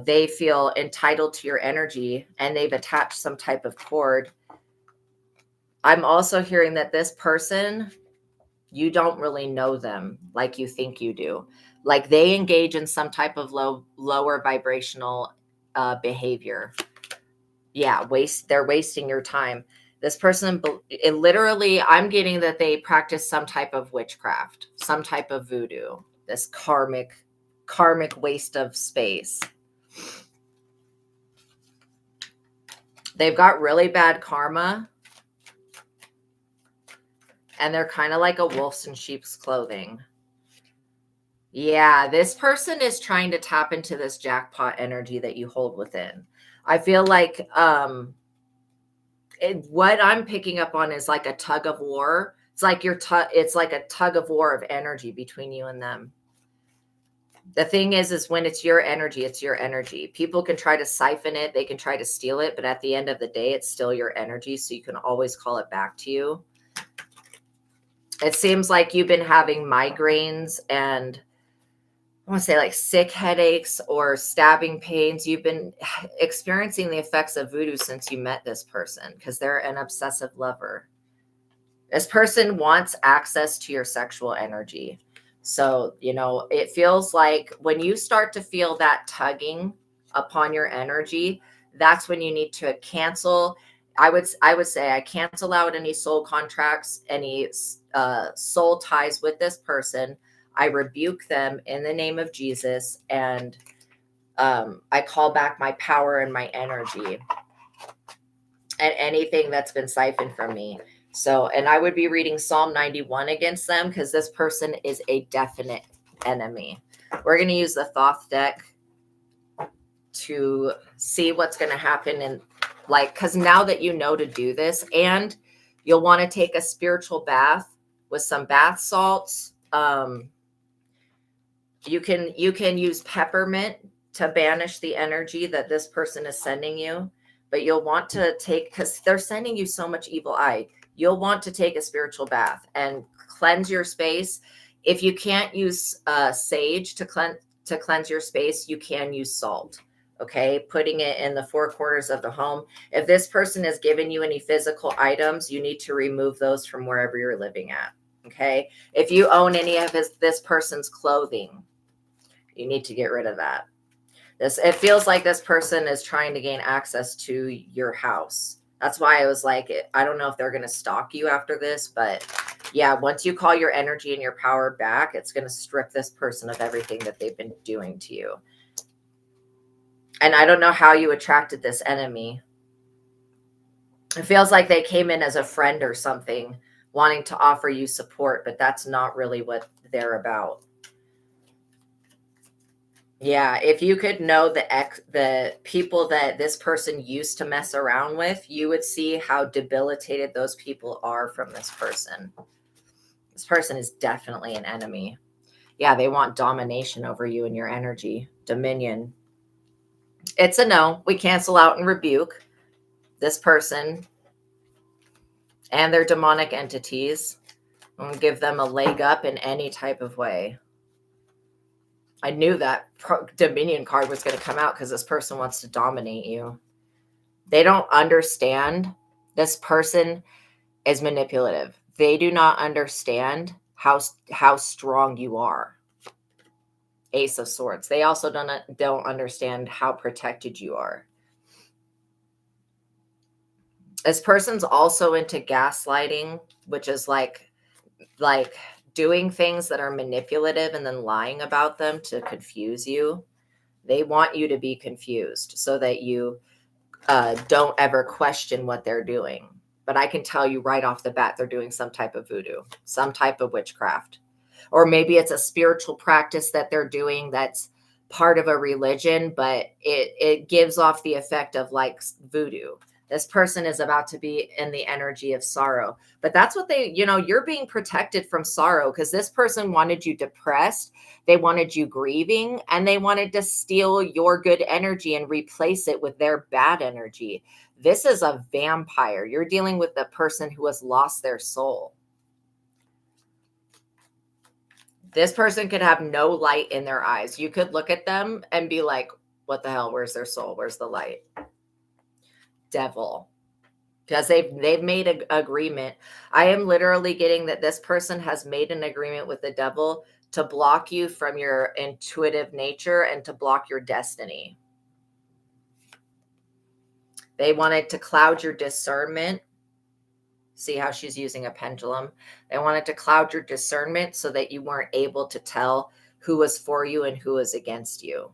they feel entitled to your energy and they've attached some type of cord. I'm also hearing that this person, you don't really know them like you think you do. Like they engage in some type of lower vibrational behavior. Yeah, they're wasting your time. This person, literally, I'm getting that they practice some type of witchcraft, some type of voodoo, this karmic waste of space. They've got really bad karma, and they're kind of like a wolf in sheep's clothing. Yeah, this person is trying to tap into this jackpot energy that you hold within. I feel like what I'm picking up on is like a tug of war. It's like it's like a tug of war of energy between you and them. The thing is when it's your energy, it's your energy. People can try to siphon it, they can try to steal it, but at the end of the day, it's still your energy, so you can always call it back to you. It seems like you've been having migraines and I want to say like sick headaches or stabbing pains. You've been experiencing the effects of voodoo since you met this person because they're an obsessive lover. This person wants access to your sexual energy. So, it feels like when you start to feel that tugging upon your energy, that's when you need to cancel. I would say I cancel out any soul contracts, any soul ties with this person. I rebuke them in the name of Jesus, and I call back my power and my energy and anything that's been siphoned from me. So, and I would be reading Psalm 91 against them because this person is a definite enemy. We're going to use the Thoth deck to see what's going to happen. And because now that you know to do this, and you'll want to take a spiritual bath with some bath salts. You can use peppermint to banish the energy that this person is sending you, but you'll want to because they're sending you so much evil eye. You'll want to take a spiritual bath and cleanse your space. If you can't use sage to cleanse your space, you can use salt. Okay, putting it in the four corners of the home. If this person has given you any physical items, you need to remove those from wherever you're living at. Okay, if you own any of this person's clothing, you need to get rid of that. It feels like this person is trying to gain access to your house. That's why I was like, I don't know if they're going to stalk you after this, but yeah, once you call your energy and your power back, it's going to strip this person of everything that they've been doing to you. And I don't know how you attracted this enemy. It feels like they came in as a friend or something, wanting to offer you support, but that's not really what they're about. Yeah, if you could know the people that this person used to mess around with, you would see how debilitated those people are from this person. This person is definitely an enemy. Yeah, they want domination over you and your energy, dominion. It's a no. We cancel out and rebuke this person and their demonic entities and give them a leg up in any type of way. I knew that Dominion card was going to come out because this person wants to dominate you. They don't understand. This person is manipulative. They do not understand how strong you are. Ace of Swords. They also don't understand how protected you are. This person's also into gaslighting, which is like doing things that are manipulative and then lying about them to confuse you. They want you to be confused so that you don't ever question what they're doing. But I can tell you right off the bat, they're doing some type of voodoo, some type of witchcraft. Or maybe it's a spiritual practice that they're doing that's part of a religion, but it gives off the effect of like voodoo. This person is about to be in the energy of sorrow. But that's what you're being protected from sorrow because this person wanted you depressed. They wanted you grieving, and they wanted to steal your good energy and replace it with their bad energy. This is a vampire. You're dealing with the person who has lost their soul. This person could have no light in their eyes. You could look at them and be like, what the hell? Where's their soul? Where's the light? Devil. Because they've made an agreement. I am literally getting that this person has made an agreement with the devil to block you from your intuitive nature and to block your destiny. They wanted to cloud your discernment. See how she's using a pendulum? They wanted to cloud your discernment so that you weren't able to tell who was for you and who was against you.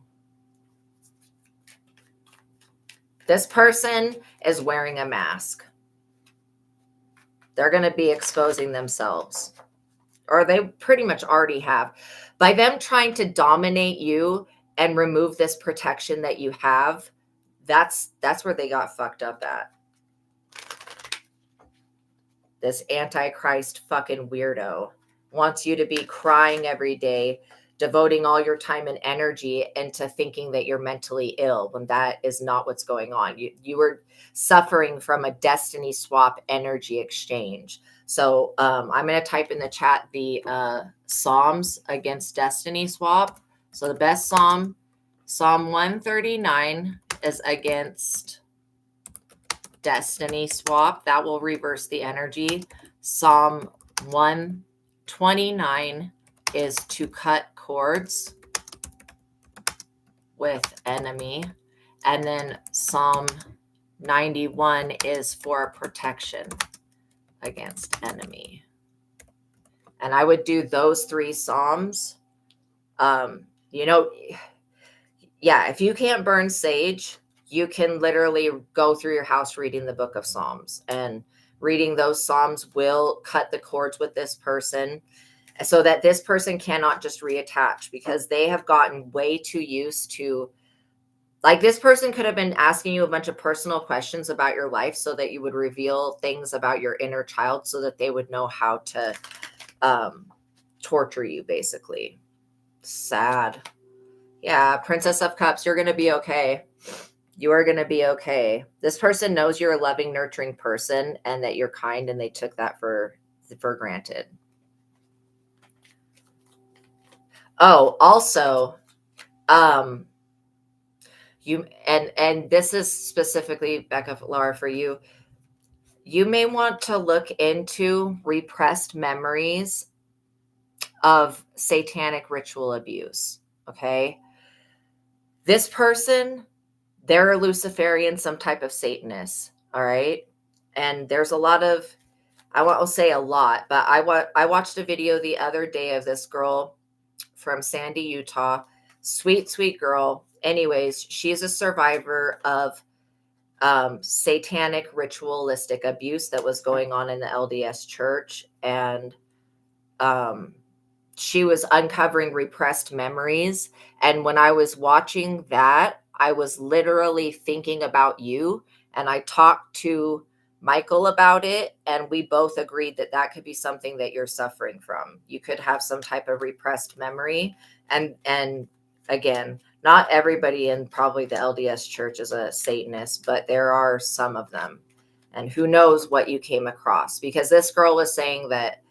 This person is wearing a mask. They're going to be exposing themselves, or they pretty much already have. By them trying to dominate you and remove this protection that you have, that's where they got fucked up at. This Antichrist fucking weirdo wants you to be crying every day, devoting all your time and energy into thinking that you're mentally ill when that is not what's going on. You were suffering from a destiny swap energy exchange. So I'm going to type in the chat the Psalms against destiny swap. So the best Psalm 139 is against destiny swap. That will reverse the energy. Psalm 129 is to cut cords with enemy. And then Psalm 91 is for protection against enemy. And I would do those 3 Psalms. If you can't burn sage, you can literally go through your house reading the book of Psalms, and reading those Psalms will cut the cords with this person so that this person cannot just reattach, because they have gotten way too used to, like, this person could have been asking you a bunch of personal questions about your life so that you would reveal things about your inner child so that they would know how to torture you, basically. Sad. Yeah, Princess of Cups, you're going to be okay. You are going to be okay. This person knows you're a loving, nurturing person and that you're kind, and they took that for granted. Oh, also, you and this is specifically, Becca, Laura, for you. You may want to look into repressed memories of satanic ritual abuse. Okay. This person, they're a Luciferian, some type of Satanist. All right. And there's a lot of, I won't say a lot, but I watched a video the other day of this girl from Sandy, Utah. Sweet, sweet girl. Anyways, she's a survivor of satanic ritualistic abuse that was going on in the LDS church. And she was uncovering repressed memories. And when I was watching that, I was literally thinking about you. And I talked to Michael about it, and we both agreed that that could be something that you're suffering from. You could have some type of repressed memory, and again, not everybody in probably the LDS church is a Satanist, but there are some of them. And who knows what you came across, because this girl was saying that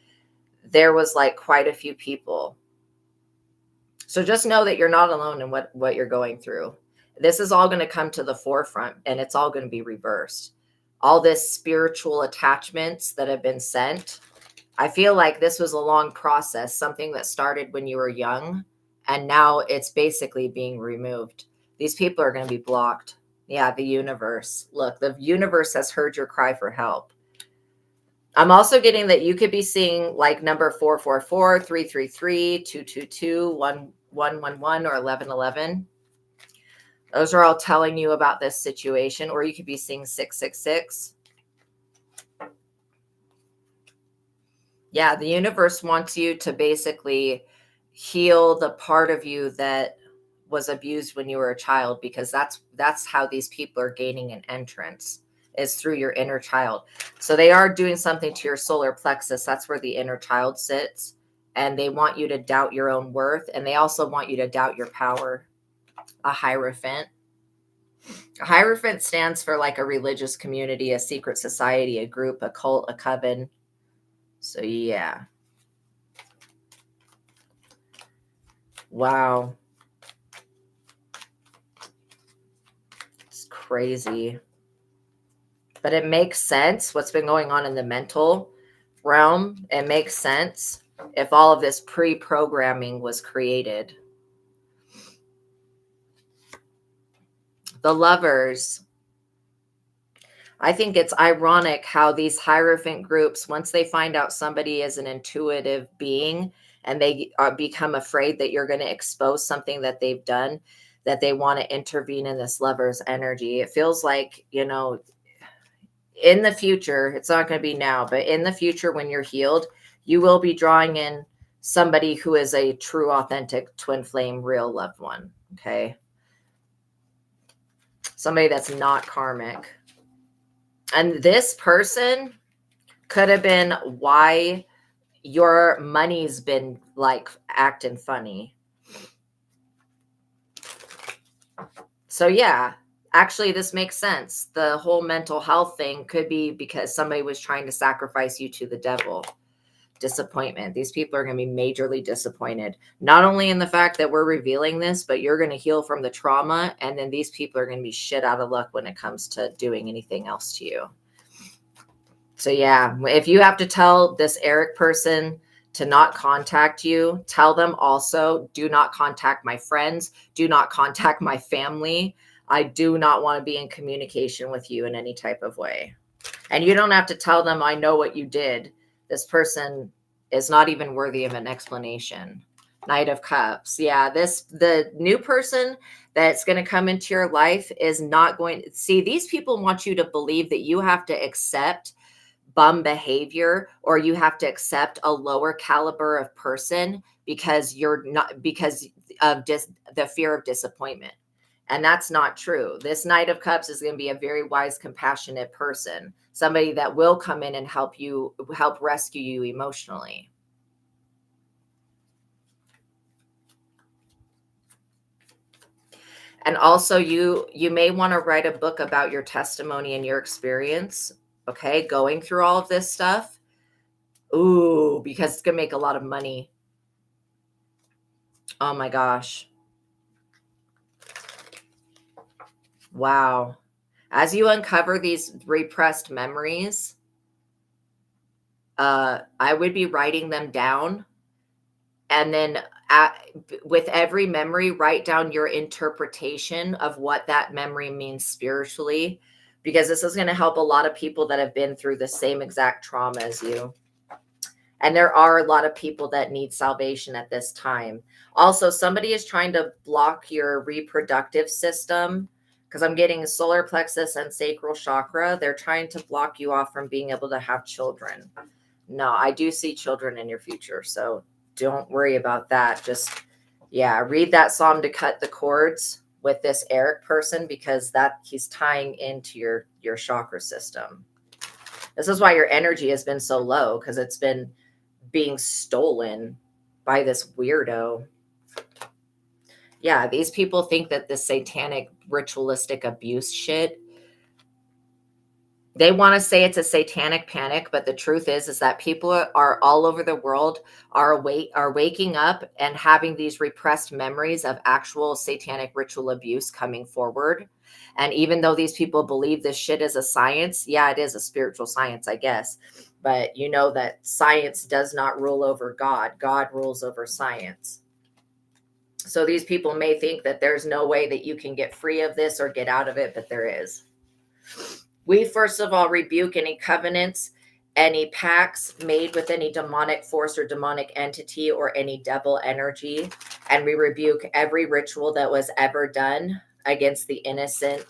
there was like quite a few people. So just know that you're not alone in what you're going through. This is all going to come to the forefront, and it's all going to be reversed. All this spiritual attachments that have been sent. I feel like this was a long process, something that started when you were young, and now it's basically being removed. These people are going to be blocked. Yeah, the universe. Look, the universe has heard your cry for help. I'm also getting that you could be seeing like number 444, 333, 222, 1111, or 1111. Those are all telling you about this situation. Or you could be seeing 666. Yeah, the universe wants you to basically heal the part of you that was abused when you were a child, because that's how these people are gaining an entrance, is through your inner child. So they are doing something to your solar plexus. That's where the inner child sits. And they want you to doubt your own worth. And they also want you to doubt your power. A Hierophant. A Hierophant stands for like a religious community, a secret society, a group, a cult, a coven. So yeah. Wow. It's crazy. But it makes sense what's been going on in the mental realm. It makes sense if all of this pre-programming was created. The Lovers. I think it's ironic how these Hierophant groups, once they find out somebody is an intuitive being and they become afraid that you're going to expose something that they've done, that they want to intervene in this Lover's energy. It feels like, in the future, it's not going to be now, but in the future, when you're healed, you will be drawing in somebody who is a true, authentic, twin flame, real loved one. Okay. Somebody that's not karmic. And this person could have been why your money's been like acting funny. So yeah, actually this makes sense. The whole mental health thing could be because somebody was trying to sacrifice you to the devil. Disappointment. These people are going to be majorly disappointed, not only in the fact that we're revealing this, but you're going to heal from the trauma. And then these people are going to be shit out of luck when it comes to doing anything else to you. So yeah, if you have to tell this Eric person to not contact you, tell them also, do not contact my friends. Do not contact my family. I do not want to be in communication with you in any type of way. And you don't have to tell them, I know what you did. This person is not even worthy of an explanation. Knight of Cups. Yeah, the new person that's going to come into your life is not going to see, these people want you to believe that you have to accept bum behavior, or you have to accept a lower caliber of person because of just the fear of disappointment. And that's not true. This Knight of Cups is going to be a very wise, compassionate person, somebody that will come in and help rescue you emotionally. And also you may want to write a book about your testimony and your experience, okay, going through all of this stuff. Ooh, because it's going to make a lot of money. Oh my gosh. Wow. As you uncover these repressed memories, I would be writing them down. And then with every memory, write down your interpretation of what that memory means spiritually, because this is going to help a lot of people that have been through the same exact trauma as you. And there are a lot of people that need salvation at this time. Also, somebody is trying to block your reproductive system, because I'm getting solar plexus and sacral chakra. They're trying to block you off from being able to have children. No, I do see children in your future. So don't worry about that. Just, yeah, read that psalm to cut the cords with this Eric person, because that he's tying into your chakra system. This is why your energy has been so low, because it's been being stolen by this weirdo. Yeah, these people think that this satanic ritualistic abuse shit, they want to say it's a satanic panic, but the truth is that people are all over the world are waking up and having these repressed memories of actual satanic ritual abuse coming forward. And even though these people believe this shit is a science, yeah, it is a spiritual science, I guess. But you know that science does not rule over God. God rules over science. So these people may think that there's no way that you can get free of this or get out of it, but there is. We first of all rebuke any covenants, any pacts made with any demonic force or demonic entity or any devil energy. And we rebuke every ritual that was ever done against the innocent,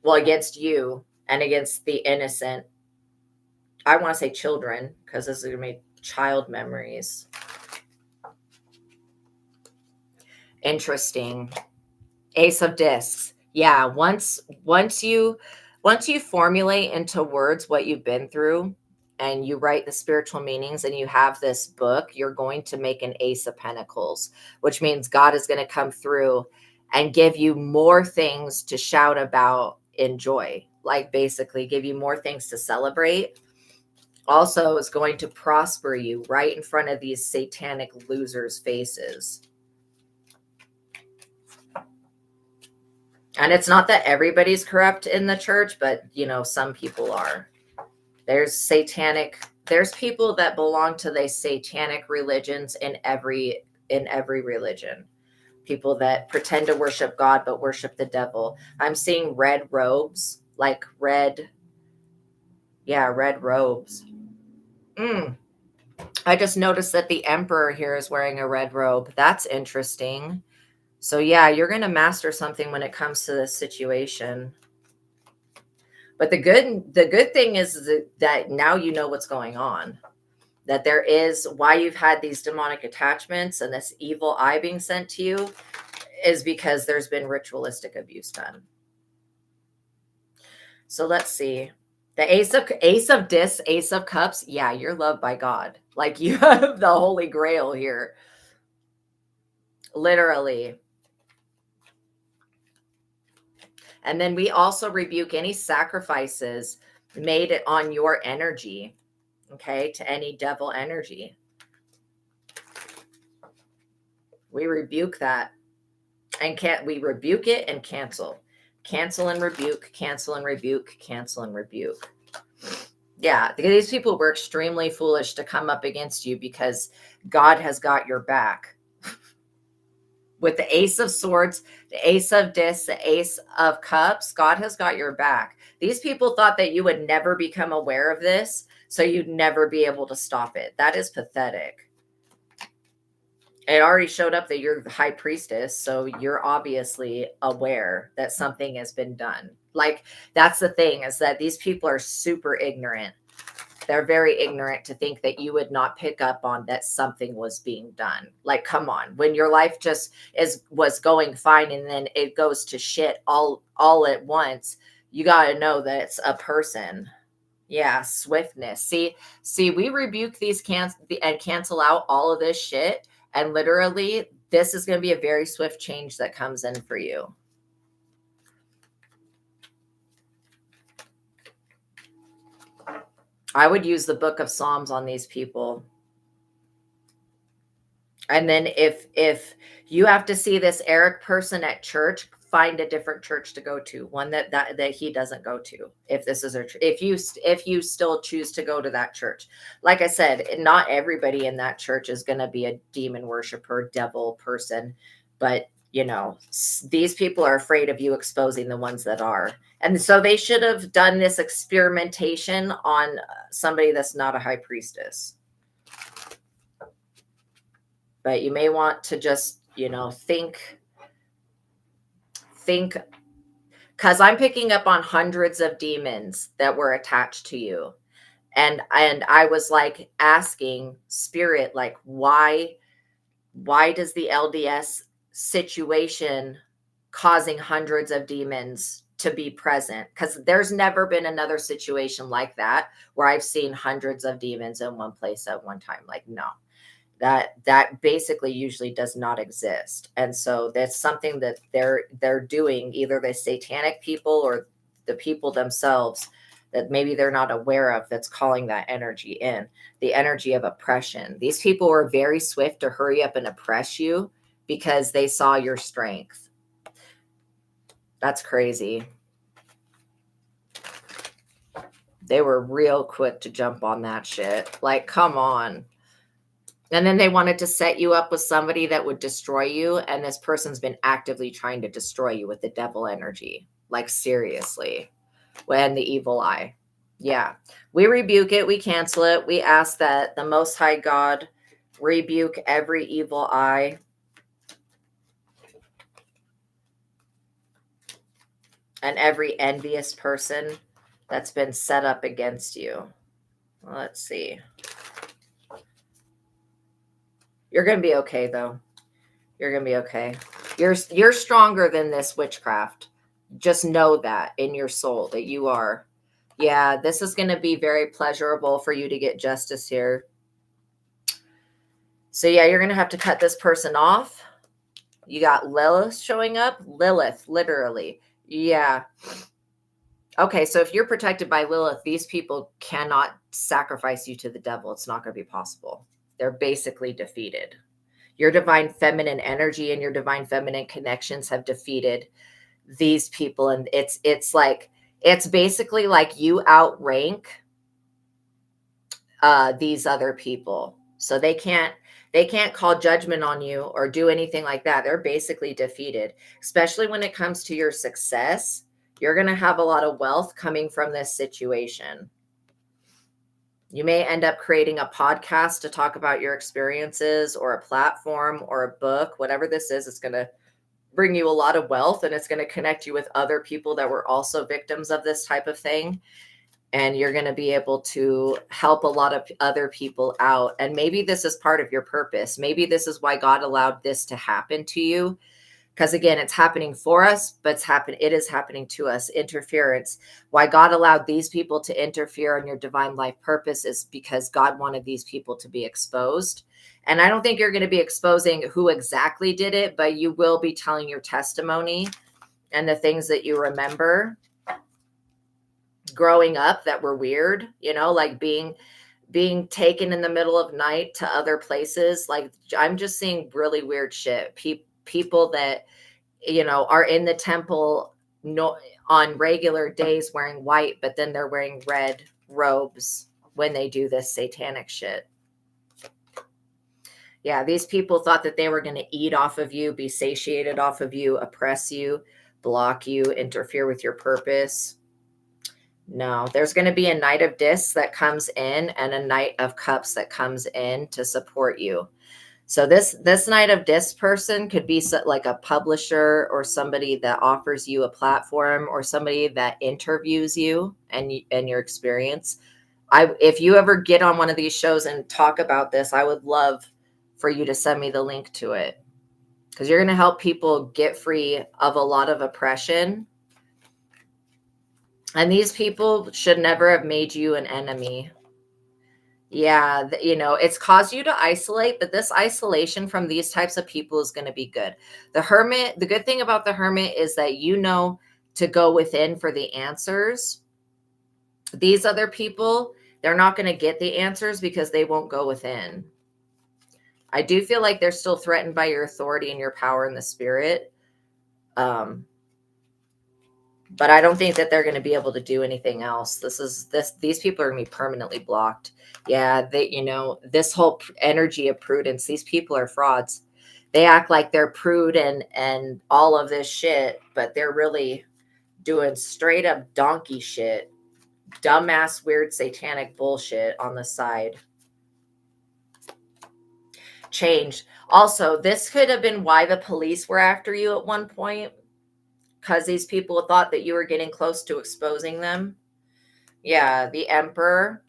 well, against you and against the innocent. I want to say children, because this is going to be child memories. Interesting. Ace of Discs. Yeah, once you formulate into words what you've been through and you write the spiritual meanings and you have this book, you're going to make an Ace of Pentacles, which means God is going to come through and give you more things to shout about in joy. Like basically give you more things to celebrate. Also is going to prosper you right in front of these satanic losers' faces. And it's not that everybody's corrupt in the church, but you know, some people are. There's people that belong to the satanic religions in every religion. People that pretend to worship God but worship the devil. I'm seeing red robes, like red robes. I just noticed that the emperor here is wearing a red robe. That's interesting. So yeah, you're going to master something when it comes to this situation. But the good thing is that now you know what's going on. That there is why you've had these demonic attachments and this evil eye being sent to you is because there's been ritualistic abuse done. So let's see. The Ace of Discs, Ace of Cups. Yeah, you're loved by God. Like you have the Holy Grail here. Literally. And then we also rebuke any sacrifices made on your energy, okay, to any devil energy. We rebuke that. And we rebuke it and cancel. Cancel and rebuke, cancel and rebuke, cancel and rebuke. Yeah, these people were extremely foolish to come up against you because God has got your back. With the Ace of Swords, the Ace of Discs, the Ace of Cups, God has got your back. These people thought that you would never become aware of this, so you'd never be able to stop it. That is pathetic. It already showed up that you're the high priestess, so you're obviously aware that something has been done. Like, that's the thing, is that these people are super ignorant. They're very ignorant to think that you would not pick up on that something was being done. Like, come on, when your life just was going fine and then it goes to shit all at once, you got to know that it's a person. Yeah, swiftness. See, we rebuke these and cancel out all of this shit. And literally, this is going to be a very swift change that comes in for you. I would use the Book of Psalms on these people. And then if you have to see this Eric person at church, find a different church to go to, one that he doesn't go to. If this is if you still choose to go to that church, like I said, not everybody in that church is going to be a demon worshiper, devil person, but you know, these people are afraid of you exposing the ones that are. And so they should have done this experimentation on somebody that's not a high priestess. But you may want to just, you know, think, because I'm picking up on hundreds of demons that were attached to you. And I was like asking spirit, like, why does the LDS situation causing hundreds of demons to be present, because there's never been another situation like that where I've seen hundreds of demons in one place at one time. Like, no, that basically usually does not exist. And so that's something that they're doing, either the satanic people or the people themselves, that maybe they're not aware of, that's calling that energy in, the energy of oppression. These people were very swift to hurry up and oppress you because they saw your strength. That's crazy. They were real quick to jump on that shit. Like, come on. And then they wanted to set you up with somebody that would destroy you. And this person's been actively trying to destroy you with the devil energy. Like, seriously. When the evil eye. Yeah. We rebuke it. We cancel it. We ask that the Most High God rebuke every evil eye. And every envious person that's been set up against you. Let's see. You're going to be okay, though. You're going to be okay. You're stronger than this witchcraft. Just know that in your soul that you are. Yeah, this is going to be very pleasurable for you to get justice here. So yeah, you're going to have to cut this person off. You got Lilith showing up. Lilith, literally. Yeah. Okay, so if you're protected by Lilith, these people cannot sacrifice you to the devil. It's not going to be possible. They're basically defeated. Your divine feminine energy and your divine feminine connections have defeated these people. And it's like, it's basically like you outrank these other people. So they can't call judgment on you or do anything like that. They're basically defeated, especially when it comes to your success. You're going to have a lot of wealth coming from this situation. You may end up creating a podcast to talk about your experiences, or a platform, or a book, whatever this is. It's going to bring you a lot of wealth, and it's going to connect you with other people that were also victims of this type of thing. And you're going to be able to help a lot of other people out. And maybe this is part of your purpose. Maybe this is why God allowed this to happen to you. Because again, it's happening for us, but it is happening to us. Interference. Why God allowed these people to interfere on your divine life purpose is because God wanted these people to be exposed. And I don't think you're going to be exposing who exactly did it, but you will be telling your testimony and the things that you remember growing up that were weird, like being taken in the middle of night to other places. Like, I'm just seeing really weird shit. People that, are in the temple on regular days wearing white, but then they're wearing red robes when they do this satanic shit. Yeah, these people thought that they were going to eat off of you, be satiated off of you, oppress you, block you, interfere with your purpose. No, there's going to be a Knight of Discs that comes in and a Knight of Cups that comes in to support you. So this Knight of Discs person could be like a publisher, or somebody that offers you a platform, or somebody that interviews you and your experience. If you ever get on one of these shows and talk about this, I would love for you to send me the link to it, because you're going to help people get free of a lot of oppression. And these people should never have made you an enemy. Yeah, it's caused you to isolate, but this isolation from these types of people is going to be good. The Hermit, the good thing about the Hermit is that to go within for the answers. These other people, they're not going to get the answers because they won't go within. I do feel like they're still threatened by your authority and your power in the spirit. But I don't think that they're going to be able to do anything else. These people are going to be permanently blocked. Yeah, this whole energy of prudence, these people are frauds. They act like they're prude and all of this shit, but they're really doing straight up donkey shit, dumbass, weird, satanic bullshit on the side. Change. Also, this could have been why the police were after you at one point, because these people thought that you were getting close to exposing them. Yeah, the Emperor.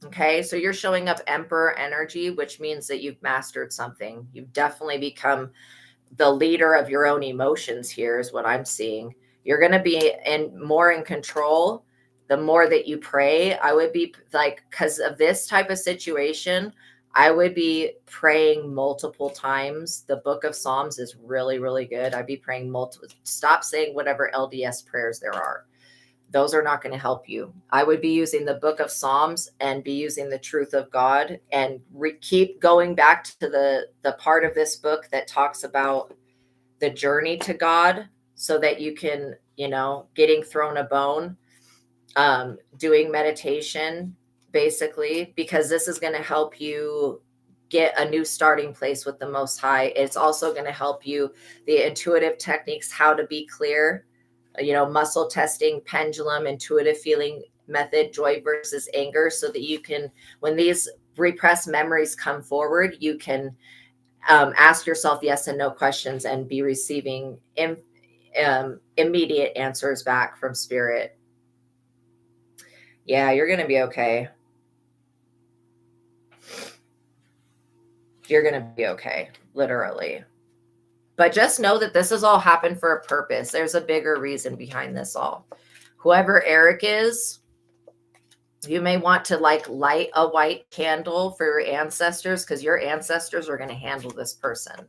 Okay, so you're showing up Emperor energy, which means that you've mastered something. You've definitely become the leader of your own emotions here, is what I'm seeing. You're going to be more in control the more that you pray. I would be like, because of this type of situation, I would be praying multiple times. The book of Psalms is really, really good. I'd be praying multiple. Stop saying whatever LDS prayers there are. Those are not going to help you. I would be using the book of Psalms and be using the truth of God, and keep going back to the part of this book that talks about the journey to God, so that you can, getting thrown a bone, doing meditation, basically, because this is going to help you get a new starting place with the Most High. It's also going to help you, the intuitive techniques, how to be clear, muscle testing, pendulum, intuitive feeling method, joy versus anger, so that you can, when these repressed memories come forward, you can ask yourself yes and no questions and be receiving immediate answers back from spirit. Yeah, you're going to be okay. You're going to be okay, literally. But just know that this has all happened for a purpose. There's a bigger reason behind this all. Whoever Eric is, you may want to light a white candle for your ancestors, because your ancestors are going to handle this person.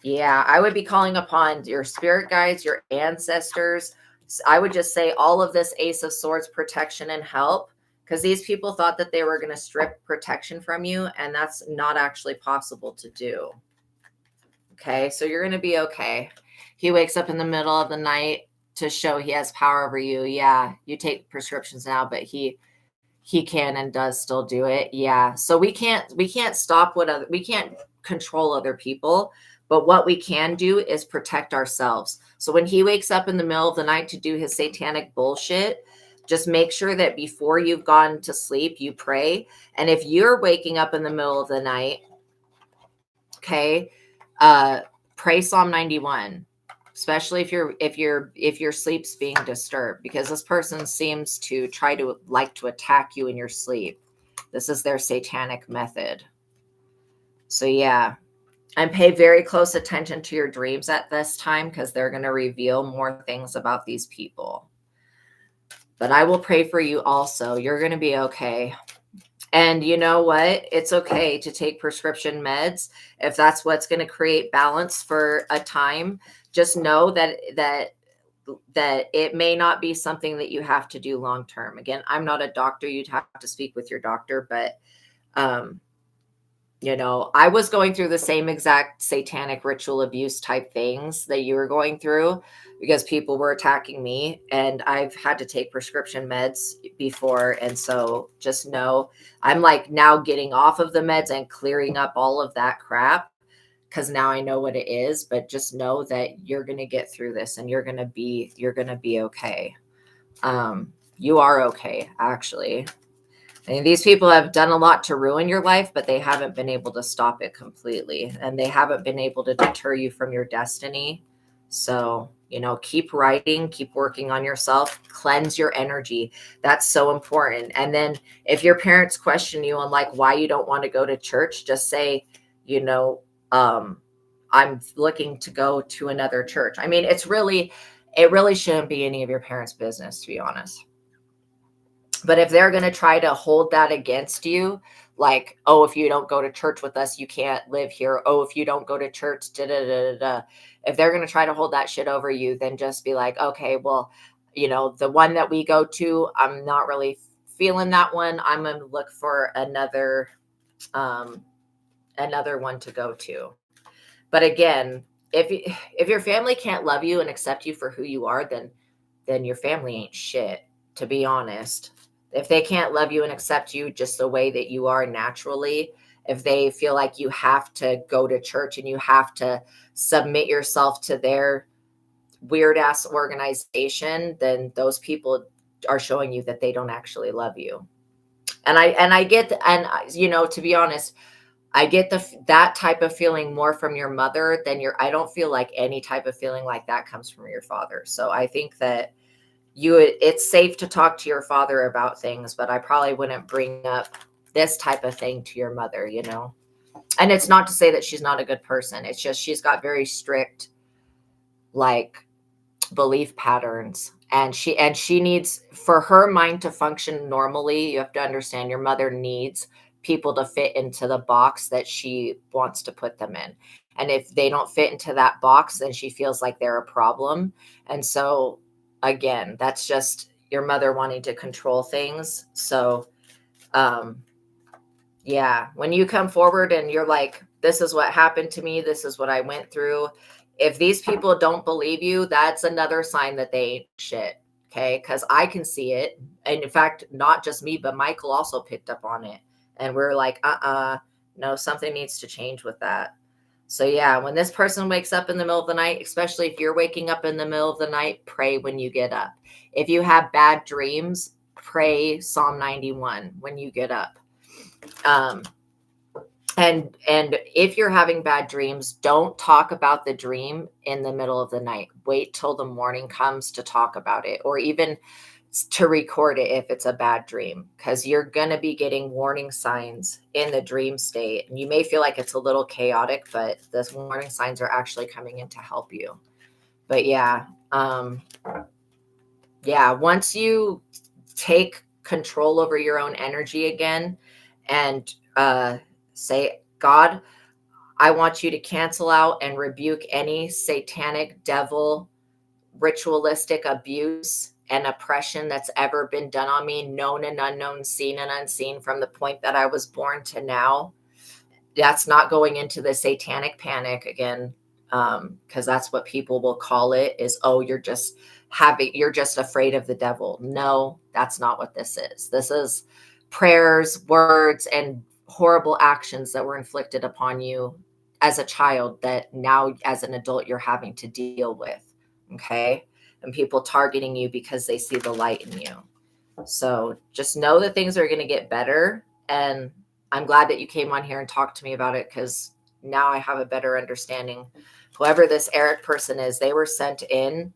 Yeah, I would be calling upon your spirit guides, your ancestors. I would just say all of this Ace of Swords protection and help, because these people thought that they were going to strip protection from you, and that's not actually possible to do. Okay, so you're going to be okay. He wakes up in the middle of the night to show he has power over you. Yeah, you take prescriptions now, but he can and does still do it. Yeah, so we can't stop we can't control other people, but what we can do is protect ourselves. So when he wakes up in the middle of the night to do his satanic bullshit, just make sure that before you've gone to sleep, you pray. And if you're waking up in the middle of the night, okay, pray Psalm 91, especially if your sleep's being disturbed, because this person seems to try to attack you in your sleep. This is their satanic method. So yeah, and pay very close attention to your dreams at this time, because they're going to reveal more things about these people. But I will pray for you also. You're going to be okay. And you know what? It's okay to take prescription meds if that's what's going to create balance for a time. Just know that it may not be something that you have to do long term. Again, I'm not a doctor. You'd have to speak with your doctor, but I was going through the same exact satanic ritual abuse type things that you were going through, because people were attacking me, and I've had to take prescription meds before. And so just know I'm now getting off of the meds and clearing up all of that crap, because now I know what it is. But just know that you're going to get through this, and you're going to be okay. You are okay, actually. I mean, these people have done a lot to ruin your life, but they haven't been able to stop it completely. And they haven't been able to deter you from your destiny. So, keep writing, keep working on yourself, cleanse your energy. That's so important. And then if your parents question you on why you don't want to go to church, just say, I'm looking to go to another church. I mean, it really shouldn't be any of your parents' business, to be honest. But if they're going to try to hold that against you, oh, if you don't go to church with us, you can't live here. Oh, if you don't go to church, da da da da. If they're going to try to hold that shit over you, then just be like, okay, well, the one that we go to, I'm not really feeling that one. I'm going to look for another one to go to. But again, if your family can't love you and accept you for who you are, then your family ain't shit, to be honest. If they can't love you and accept you just the way that you are naturally, if they feel like you have to go to church and you have to submit yourself to their weird ass organization, then those people are showing you that they don't actually love you. And I get, to be honest, I get that type of feeling more from your mother than I don't feel like any type of feeling like that comes from your father. So I think that it's safe to talk to your father about things, but I probably wouldn't bring up this type of thing to your mother, And it's not to say that she's not a good person. It's just she's got very strict, belief patterns. And she needs, for her mind to function normally, you have to understand your mother needs people to fit into the box that she wants to put them in. And if they don't fit into that box, then she feels like they're a problem. And so again, that's just your mother wanting to control things. So um yeah, when you come forward and you're like, this is what happened to me, this is what I went through. If these people don't believe you, that's another sign that they ain't shit. Okay. Cause I can see it. And in fact, not just me, but Michael also picked up on it. And we're like, no, something needs to change with that. So yeah, when this person wakes up in the middle of the night, especially if you're waking up in the middle of the night, pray when you get up. If you have bad dreams, pray Psalm 91 when you get up. Um, and if you're having bad dreams, don't talk about the dream in the middle of the night. Wait till the morning comes to talk about it, or even to record it if it's a bad dream, because you're going to be getting warning signs in the dream state. And you may feel like it's a little chaotic, but the warning signs are actually coming in to help you. But yeah, once you take control over your own energy again and say, God, I want you to cancel out and rebuke any satanic, devil, ritualistic abuse and oppression that's ever been done on me, known and unknown, seen and unseen, from the point that I was born to now. That's not going into the satanic panic again, because that's what people will call it, is, oh, you're just afraid of the devil. No, that's not what this is. This is prayers, words, and horrible actions that were inflicted upon you as a child that now as an adult you're having to deal with. Okay. And people targeting you because they see the light in you. So just know that things are going to get better. And I'm glad that you came on here and talked to me about it, because now I have a better understanding. Whoever this Eric person is, they were sent in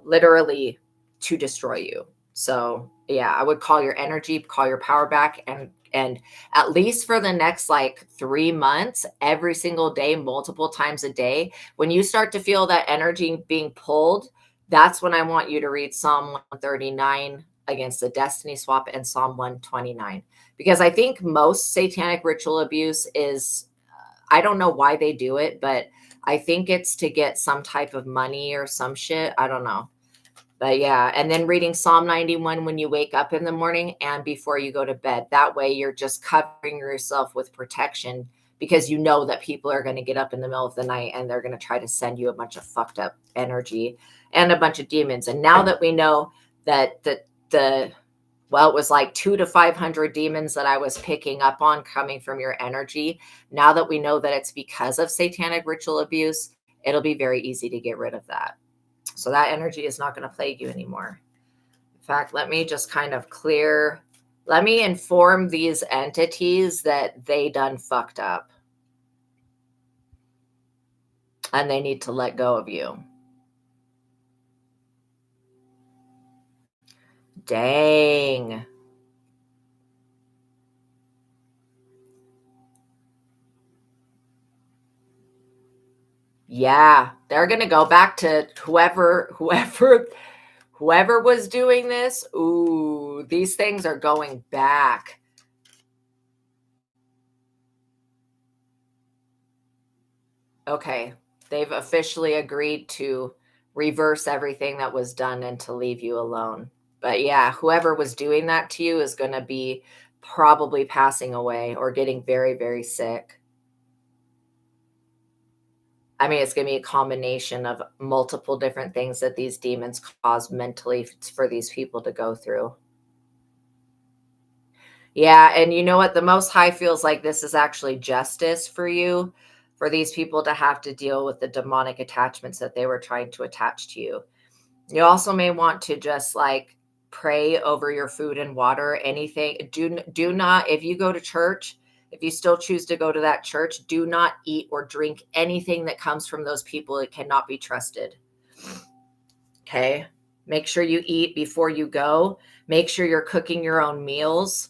literally to destroy you. So yeah, I would call your energy, call your power back, and at least for the next like 3 months, every single day, multiple times a day, when you start to feel that energy being pulled, that's when I want you to read Psalm 139 against the destiny swap and Psalm 129. Because I think most satanic ritual abuse is, I don't know why they do it, but I think it's to get some type of money or some shit. I don't know. But yeah, and then reading Psalm 91 when you wake up in the morning and before you go to bed. That way you're just covering yourself with protection, because you know that people are going to get up in the middle of the night and they're going to try to send you a bunch of fucked up energy and a bunch of demons. And now that we know that it was like 200 to 500 demons that I was picking up on coming from your energy. Now that we know that it's because of satanic ritual abuse, it'll be very easy to get rid of that. So that energy is not going to plague you anymore. In fact, let me just kind of let me inform these entities that they done fucked up. And they need to let go of you. Dang. Yeah, they're going to go back to whoever was doing this. Ooh, these things are going back. Okay, they've officially agreed to reverse everything that was done and to leave you alone. But yeah, whoever was doing that to you is going to be probably passing away or getting very, very sick. I mean, it's going to be a combination of multiple different things that these demons cause mentally for these people to go through. Yeah, and you know what? The Most High feels like this is actually justice for you, for these people to have to deal with the demonic attachments that they were trying to attach to you. You also may want to just like pray over your food and water, anything. Do not, if you go to church, if you still choose to go to that church, do not eat or drink anything that comes from those people. It cannot be trusted. Okay. Make sure you eat before you go. Make sure you're cooking your own meals,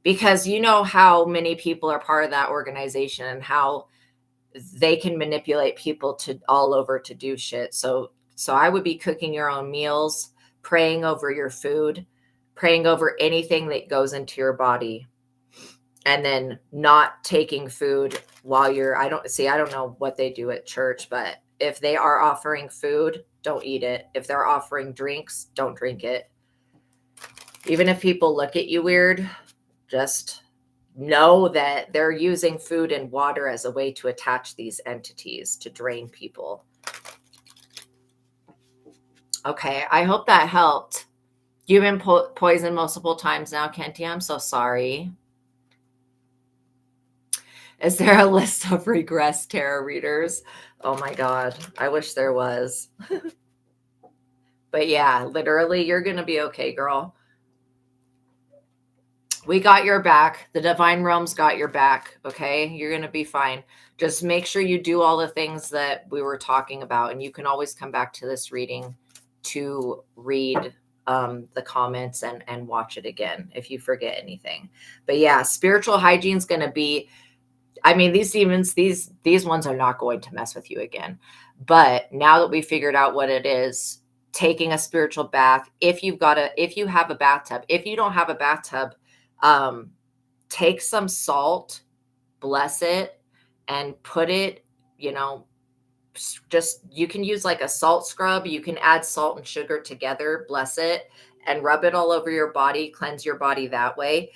because you know how many people are part of that organization and how they can manipulate people to all over to do shit. So So I would be cooking your own meals, praying over your food, praying over anything that goes into your body, and then not taking food while you're, I don't know what they do at church, but if they are offering food, don't eat it. If they're offering drinks, don't drink it. Even if people look at you weird, just know that they're using food and water as a way to attach these entities to drain people. Okay, I hope that helped. You've been poisoned multiple times now, Kenty. I'm so sorry. Is there a list of regress tarot readers? Oh my God, I wish there was. But yeah, literally, you're going to be okay, girl. We got your back. The divine realms got your back. Okay. You're going to be fine. Just make sure you do all the things that we were talking about. And you can always come back to this reading to read the comments and watch it again if you forget anything. But yeah, spiritual hygiene is going to be, I mean, these demons, these ones are not going to mess with you again. But now that we figured out what it is, taking a spiritual bath, if you have a bathtub, if you don't have a bathtub, take some salt, bless it, and put it, just, you can use like a salt scrub. You can add salt and sugar together, bless it, and rub it all over your body, cleanse your body that way.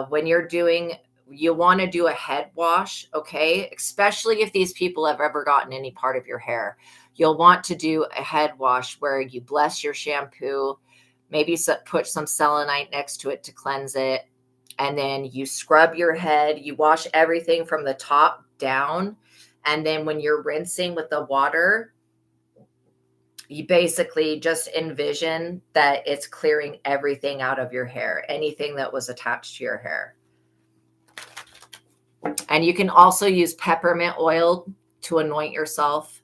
When you want to do a head wash, okay? Especially if these people have ever gotten any part of your hair. You'll want to do a head wash where you bless your shampoo, maybe put some selenite next to it to cleanse it. And then you scrub your head. You wash everything from the top down. And then when you're rinsing with the water, you basically just envision that it's clearing everything out of your hair, anything that was attached to your hair. And you can also use peppermint oil to anoint yourself.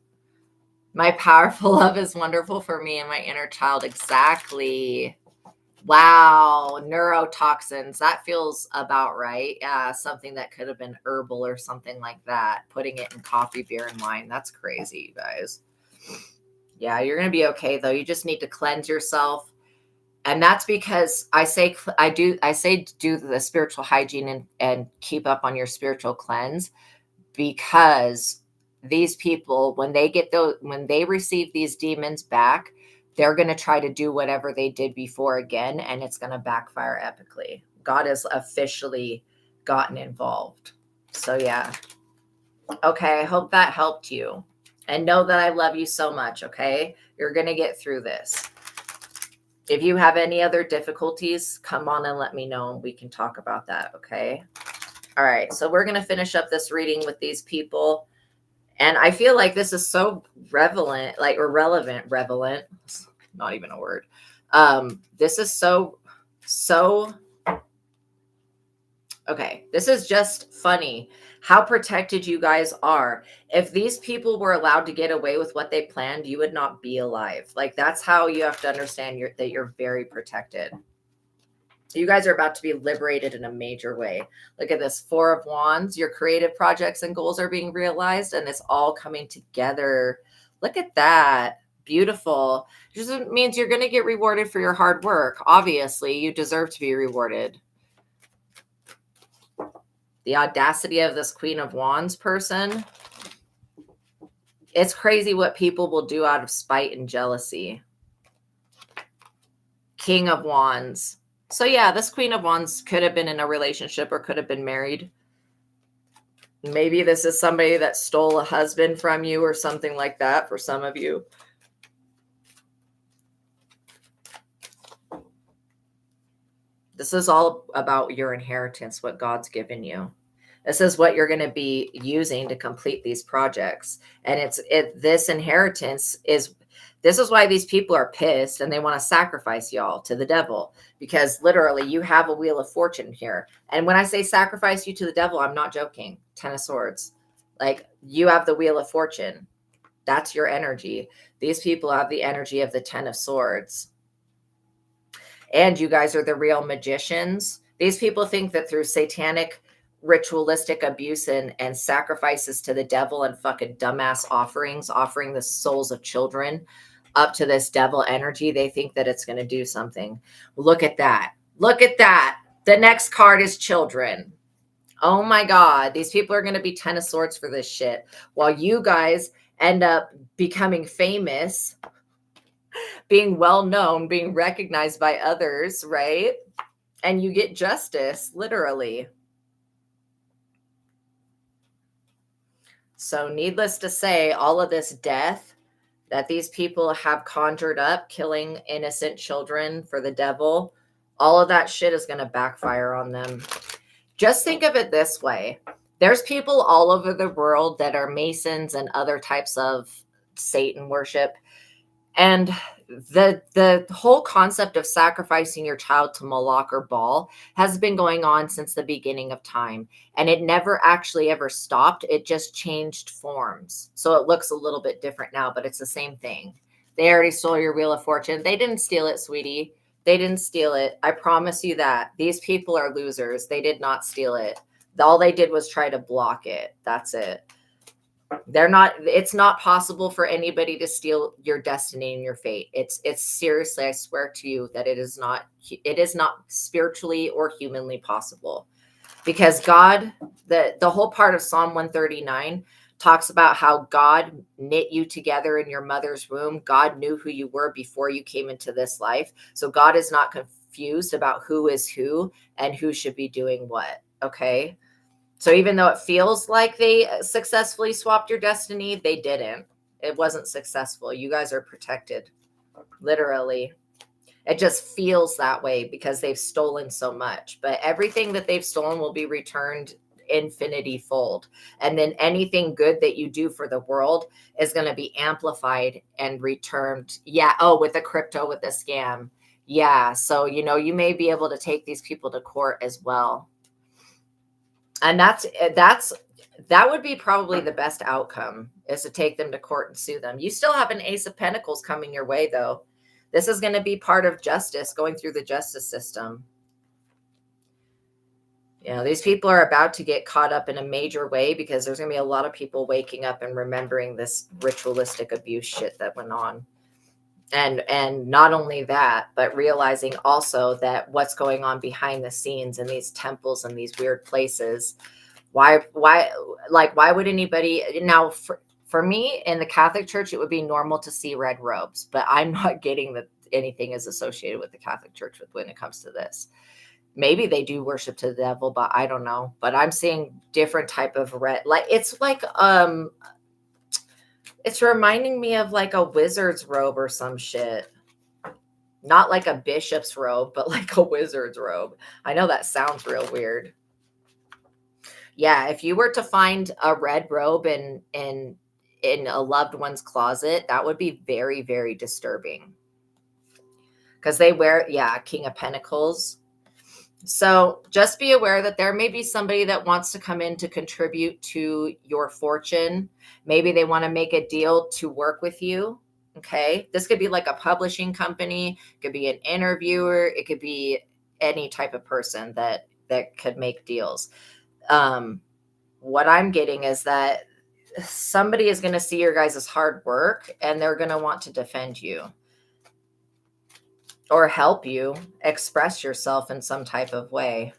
My powerful love is wonderful for me and my inner child. Exactly. Wow. Neurotoxins. That feels about right. Yeah. Something that could have been herbal or something like that. Putting it in coffee, beer, and wine. That's crazy, you guys. Yeah. You're going to be okay, though. You just need to cleanse yourself. And that's because I say do the spiritual hygiene and keep up on your spiritual cleanse, because these people, when they receive these demons back, they're going to try to do whatever they did before again, and it's going to backfire epically. God has officially gotten involved. So yeah. Okay. I hope that helped you, and know that I love you so much. Okay. You're going to get through this. If you have any other difficulties, come on and let me know, and we can talk about that. Okay. All right. So we're going to finish up this reading with these people. And I feel like this is so relevant, not even a word. This is so, okay. This is just funny how protected you guys are. If these people were allowed to get away with what they planned, you would not be alive. Like, that's how you have to understand that you're very protected. You guys are about to be liberated in a major way. Look at this, 4 of Wands. Your creative projects and goals are being realized, and it's all coming together. Look at that. Beautiful. It just means you're going to get rewarded for your hard work. Obviously, you deserve to be rewarded. The audacity of this Queen of Wands person. It's crazy what people will do out of spite and jealousy. King of Wands. So yeah, this Queen of Wands could have been in a relationship or could have been married. Maybe this is somebody that stole a husband from you or something like that for some of you. This is all about your inheritance, what God's given you. This is what you're going to be using to complete these projects. And this inheritance this is why these people are pissed and they want to sacrifice y'all to the devil, because literally you have a wheel of fortune here. And when I say sacrifice you to the devil, I'm not joking. 10 of Swords. Like, you have the wheel of fortune. That's your energy. These people have the energy of the 10 of Swords. And you guys are the real magicians. These people think that through satanic ritualistic abuse and sacrifices to the devil and fucking dumbass offering the souls of children, up to this devil energy, they think that it's going to do something. Look at that. Look at that. The next card is children. Oh my God. These people are going to be 10 of swords for this shit. While you guys end up becoming famous, being well known, being recognized by others, right? And you get justice, literally. So needless to say, all of this death that these people have conjured up, killing innocent children for the devil, all of that shit is going to backfire on them. Just think of it this way. There's people all over the world that are Masons and other types of Satan worship. And the whole concept of sacrificing your child to Moloch or Baal has been going on since the beginning of time. And it never actually ever stopped. It just changed forms. So it looks a little bit different now, but it's the same thing. They already stole your Wheel of Fortune. They didn't steal it, sweetie. They didn't steal it. I promise you that. These people are losers. They did not steal it. All they did was try to block it. That's it. It's not possible for anybody to steal your destiny and your fate. It's seriously, I swear to you that it is not spiritually or humanly possible, because God, the whole part of Psalm 139 talks about how God knit you together in your mother's womb. God knew who you were before you came into this life. So God is not confused about who is who and who should be doing what. Okay. So even though it feels like they successfully swapped your destiny, they didn't. It wasn't successful. You guys are protected, literally. It just feels that way because they've stolen so much. But everything that they've stolen will be returned infinity fold. And then anything good that you do for the world is going to be amplified and returned. Yeah. Oh, with the crypto, with the scam. Yeah. So, you may be able to take these people to court as well. And that would be probably the best outcome, is to take them to court and sue them. You still have an Ace of Pentacles coming your way, though. This is going to be part of justice, going through the justice system. These people are about to get caught up in a major way, because there's going to be a lot of people waking up and remembering this ritualistic abuse shit that went on. And not only that, but realizing also that what's going on behind the scenes in these temples and these weird places. Why would anybody now, for me in the Catholic Church, it would be normal to see red robes, but I'm not getting that anything is associated with the Catholic Church when it comes to this. Maybe they do worship to the devil, but I don't know. But I'm seeing different type of red, it's reminding me of like a wizard's robe or some shit. Not like a bishop's robe, but like a wizard's robe. I know that sounds real weird. Yeah, if you were to find a red robe in a loved one's closet, that would be very, very disturbing. Because they wear, King of Pentacles. So just be aware that there may be somebody that wants to come in to contribute to your fortune. Maybe they want to make a deal to work with you. Okay. This could be like a publishing company. It could be an interviewer. It could be any type of person that could make deals. What I'm getting is that somebody is going to see your guys' hard work, and they're going to want to defend you or help you express yourself in some type of way.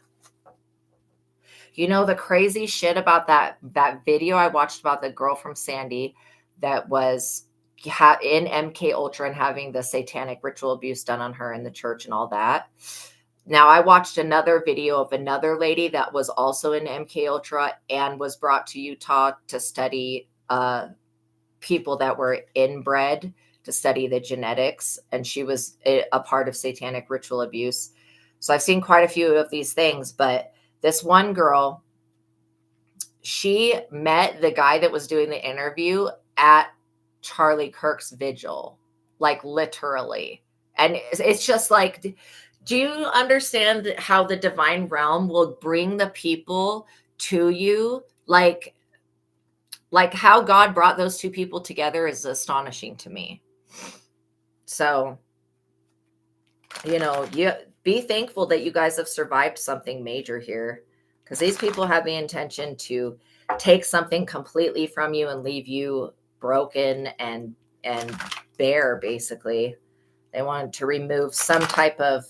The crazy shit about that video I watched about the girl from Sandy that was in MK Ultra and having the satanic ritual abuse done on her in the church and all that. Now, I watched another video of another lady that was also in MK Ultra and was brought to Utah to study people that were inbred, to study the genetics, and she was a part of satanic ritual abuse. So I've seen quite a few of these things, but this one girl, she met the guy that was doing the interview at Charlie Kirk's vigil, like literally. And it's just like, do you understand how the divine realm will bring the people to you? Like how God brought those two people together is astonishing to me. So, you be thankful that you guys have survived something major here, because these people have the intention to take something completely from you and leave you broken and bare, basically. They wanted to remove some type of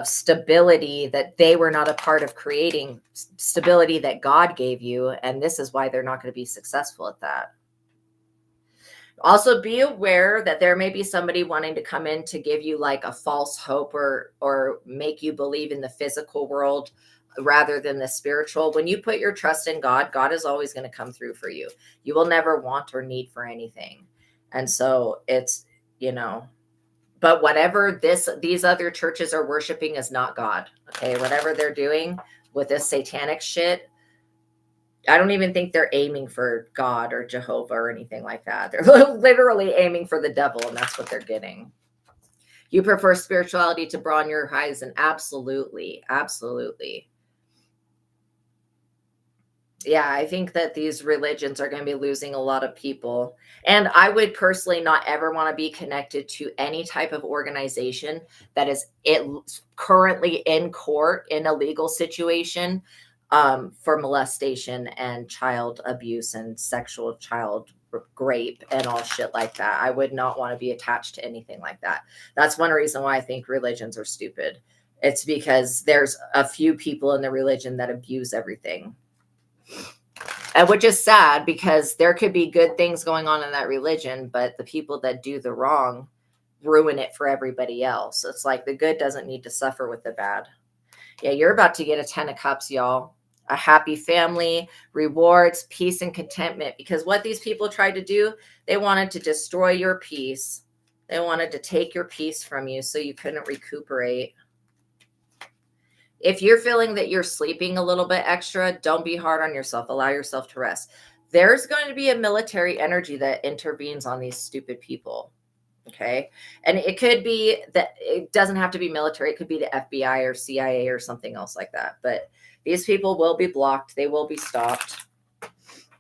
stability that they were not a part of creating, stability that God gave you. And this is why they're not going to be successful at that. Also, be aware that there may be somebody wanting to come in to give you like a false hope or make you believe in the physical world rather than the spiritual. When you put your trust in God, God is always going to come through for you. You will never want or need for anything. And so it's, but whatever these other churches are worshiping is not God. Okay. Whatever they're doing with this satanic shit, I don't even think they're aiming for God or Jehovah or anything like that. They're literally aiming for the devil, and that's what they're getting. You prefer spirituality to broaden your horizon? Absolutely. Absolutely. Yeah, I think that these religions are going to be losing a lot of people. And I would personally not ever want to be connected to any type of organization that is currently in court in a legal situation for molestation and child abuse and sexual child rape and all shit like that. I would not want to be attached to anything like that. That's one reason why I think religions are stupid. It's because there's a few people in the religion that abuse everything. And which is sad because there could be good things going on in that religion, but the people that do the wrong ruin it for everybody else. It's like the good doesn't need to suffer with the bad. Yeah, you're about to get a 10 of cups, y'all. A happy family, rewards, peace, and contentment. Because what these people tried to do, they wanted to destroy your peace. They wanted to take your peace from you so you couldn't recuperate. If you're feeling that you're sleeping a little bit extra, don't be hard on yourself. Allow yourself to rest. There's going to be a military energy that intervenes on these stupid people. Okay. And it could be that it doesn't have to be military. It could be the FBI or CIA or something else like that. But these people will be blocked. They will be stopped.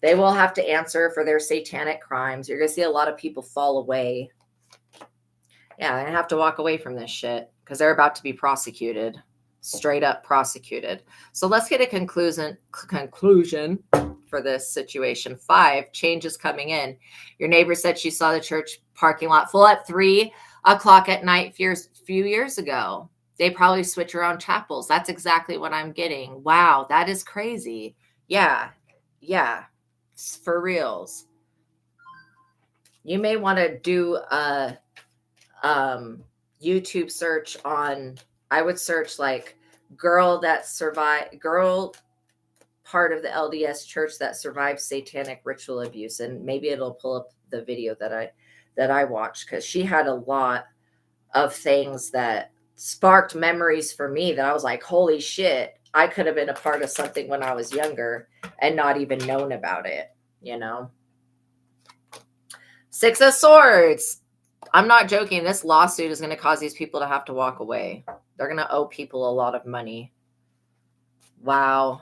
They will have to answer for their satanic crimes. You're going to see a lot of people fall away. Yeah, they're going to have to walk away from this shit because they're about to be prosecuted. Straight up prosecuted. So let's get a conclusion for this situation. 5, changes coming in. Your neighbor said she saw the church parking lot full at 3:00 at night few years ago. They probably switch around chapels. That's exactly what I'm getting. Wow, that is crazy. Yeah, for reals. You may want to do a YouTube search on, I would search like girl part of the LDS church that survived satanic ritual abuse, and maybe it'll pull up the video that I watched, because she had a lot of things that sparked memories for me that I was like, holy shit, I could have been a part of something when I was younger and not even known about it, 6 of Swords. I'm not joking. This lawsuit is going to cause these people to have to walk away. They're going to owe people a lot of money. Wow.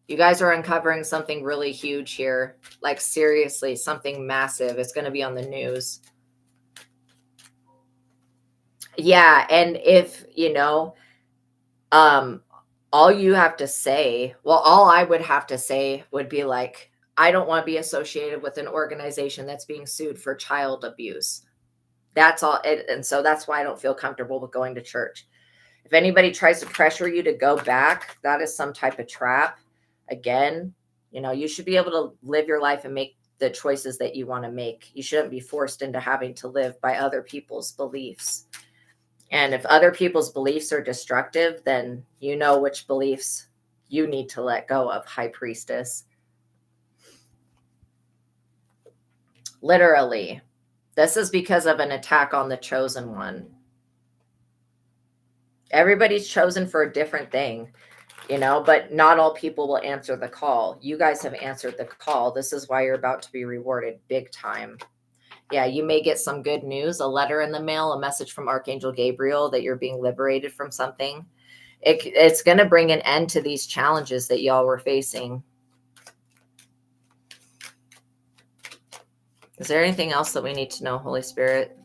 You guys are uncovering something really huge here. Like seriously, something massive. It's going to be on the news. Yeah. And if, all you have to say, well, all I would have to say would be like, I don't want to be associated with an organization that's being sued for child abuse. That's all. And so that's why I don't feel comfortable with going to church. If anybody tries to pressure you to go back, that is some type of trap. Again, you should be able to live your life and make the choices that you want to make. You shouldn't be forced into having to live by other people's beliefs. And if other people's beliefs are destructive, then you know which beliefs you need to let go of, High Priestess. Literally. This is because of an attack on the chosen one. Everybody's chosen for a different thing, but not all people will answer the call. You guys have answered the call. This is why you're about to be rewarded big time. Yeah, you may get some good news, a letter in the mail, a message from Archangel Gabriel that you're being liberated from something. It's going to bring an end to these challenges that y'all were facing. Is there anything else that we need to know, Holy Spirit?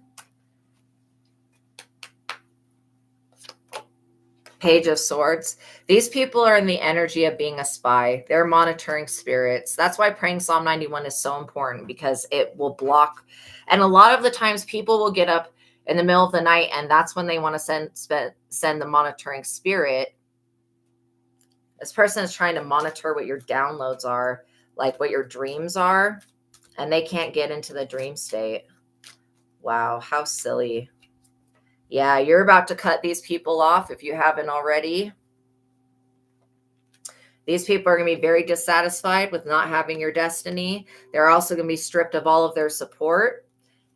Page of Swords. These people are in the energy of being a spy. They're monitoring spirits. That's why praying Psalm 91 is so important, because it will block. And a lot of the times people will get up in the middle of the night, and that's when they want to send the monitoring spirit. This person is trying to monitor what your downloads are, like what your dreams are, and they can't get into the dream state. Wow, how silly. Yeah, you're about to cut these people off if you haven't already. These people are going to be very dissatisfied with not having your destiny. They're also going to be stripped of all of their support.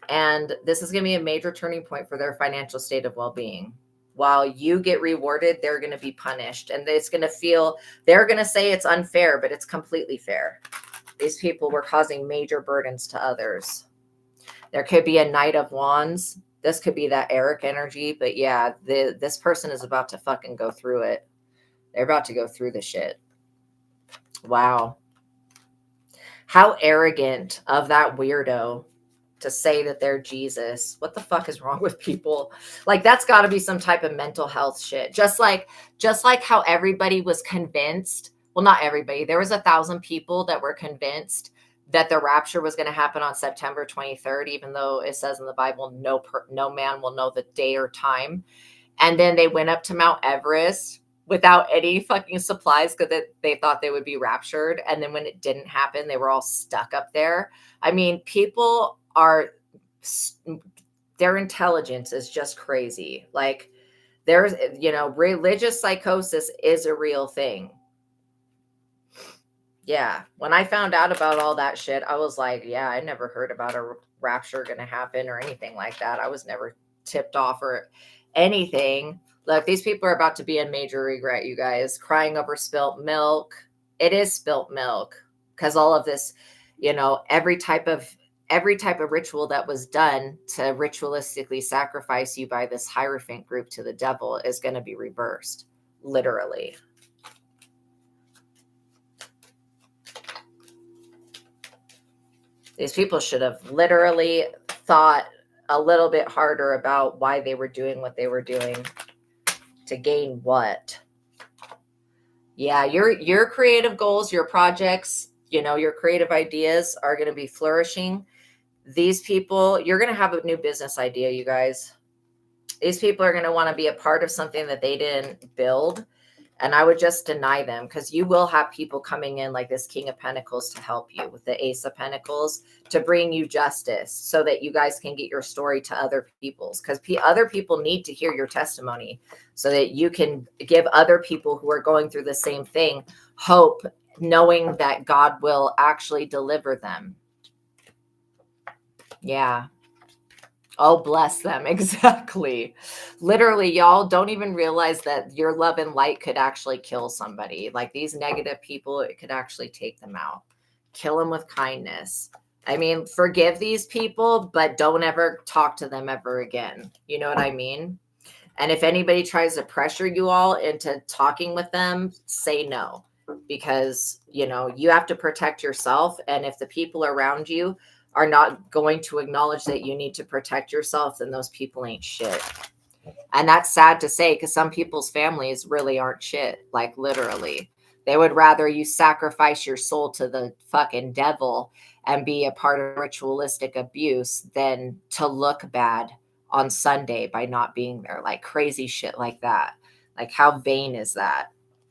And this is going to be a major turning point for their financial state of well-being. While you get rewarded, they're going to be punished. And it's going to feel, they're going to say it's unfair, but it's completely fair. These people were causing major burdens to others. There could be a Knight of Wands. This could be that Eric energy. But yeah, this person is about to fucking go through it. They're about to go through the shit. Wow. How arrogant of that weirdo to say that they're Jesus. What the fuck is wrong with people? Like, that's got to be some type of mental health shit. Just like how everybody was convinced. Well, not everybody. There was 1,000 people that were convinced that the rapture was going to happen on September 23rd, even though it says in the Bible, no man will know the day or time. And then they went up to Mount Everest without any fucking supplies because they thought they would be raptured. And then when it didn't happen, they were all stuck up there. I mean, people are, their intelligence is just crazy. Like, there's, religious psychosis is a real thing. Yeah. When I found out about all that shit, I was like, yeah, I never heard about a rapture going to happen or anything like that. I was never tipped off or anything. Look, these people are about to be in major regret, you guys. Crying over spilt milk. It is spilt milk, because all of this, every type of ritual that was done to ritualistically sacrifice you by this Hierophant group to the devil is going to be reversed, literally. These people should have literally thought a little bit harder about why they were doing what they were doing. To gain what? Yeah, your creative goals, your projects, your creative ideas are going to be flourishing. These people, you're going to have a new business idea, you guys. These people are going to want to be a part of something that they didn't build. And I would just deny them, because you will have people coming in like this King of Pentacles to help you with the Ace of Pentacles to bring you justice so that you guys can get your story to other people's, because other people need to hear your testimony so that you can give other people who are going through the same thing hope, knowing that God will actually deliver them. Yeah. Oh, bless them. Exactly. Literally, y'all don't even realize that your love and light could actually kill somebody. Like, these negative people, it could actually take them out. Kill them with kindness. I mean, forgive these people, but don't ever talk to them ever again. You know what I mean? And if anybody tries to pressure you all into talking with them, say no, because, you have to protect yourself. And if the people around you are not going to acknowledge that you need to protect yourself, then those people ain't shit. And that's sad to say, because some people's families really aren't shit. Like, literally, they would rather you sacrifice your soul to the fucking devil and be a part of ritualistic abuse than to look bad on Sunday by not being there. Like, crazy shit like that. Like, how vain is that?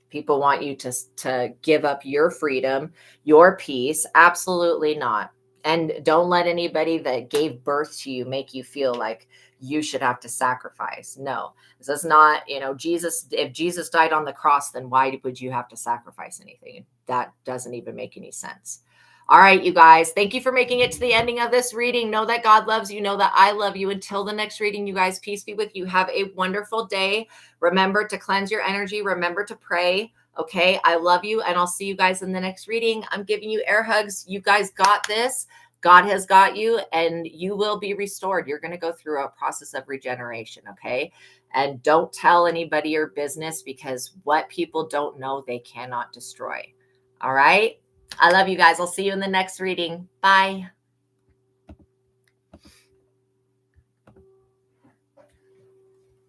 People want you to give up your freedom, your peace. Absolutely not. And don't let anybody that gave birth to you make you feel like you should have to sacrifice. No, this is not, Jesus. If Jesus died on the cross, then why would you have to sacrifice anything? That doesn't even make any sense. All right, you guys, thank you for making it to the ending of this reading. Know that God loves you. Know that I love you. Until the next reading, you guys, peace be with you. Have a wonderful day. Remember to cleanse your energy. Remember to pray. Okay, I love you, and I'll see you guys in the next reading. I'm giving you air hugs. You guys got this. God has got you, and you will be restored. You're going to go through a process of regeneration, okay? And don't tell anybody your business, because what people don't know, they cannot destroy. All right? I love you guys. I'll see you in the next reading. Bye.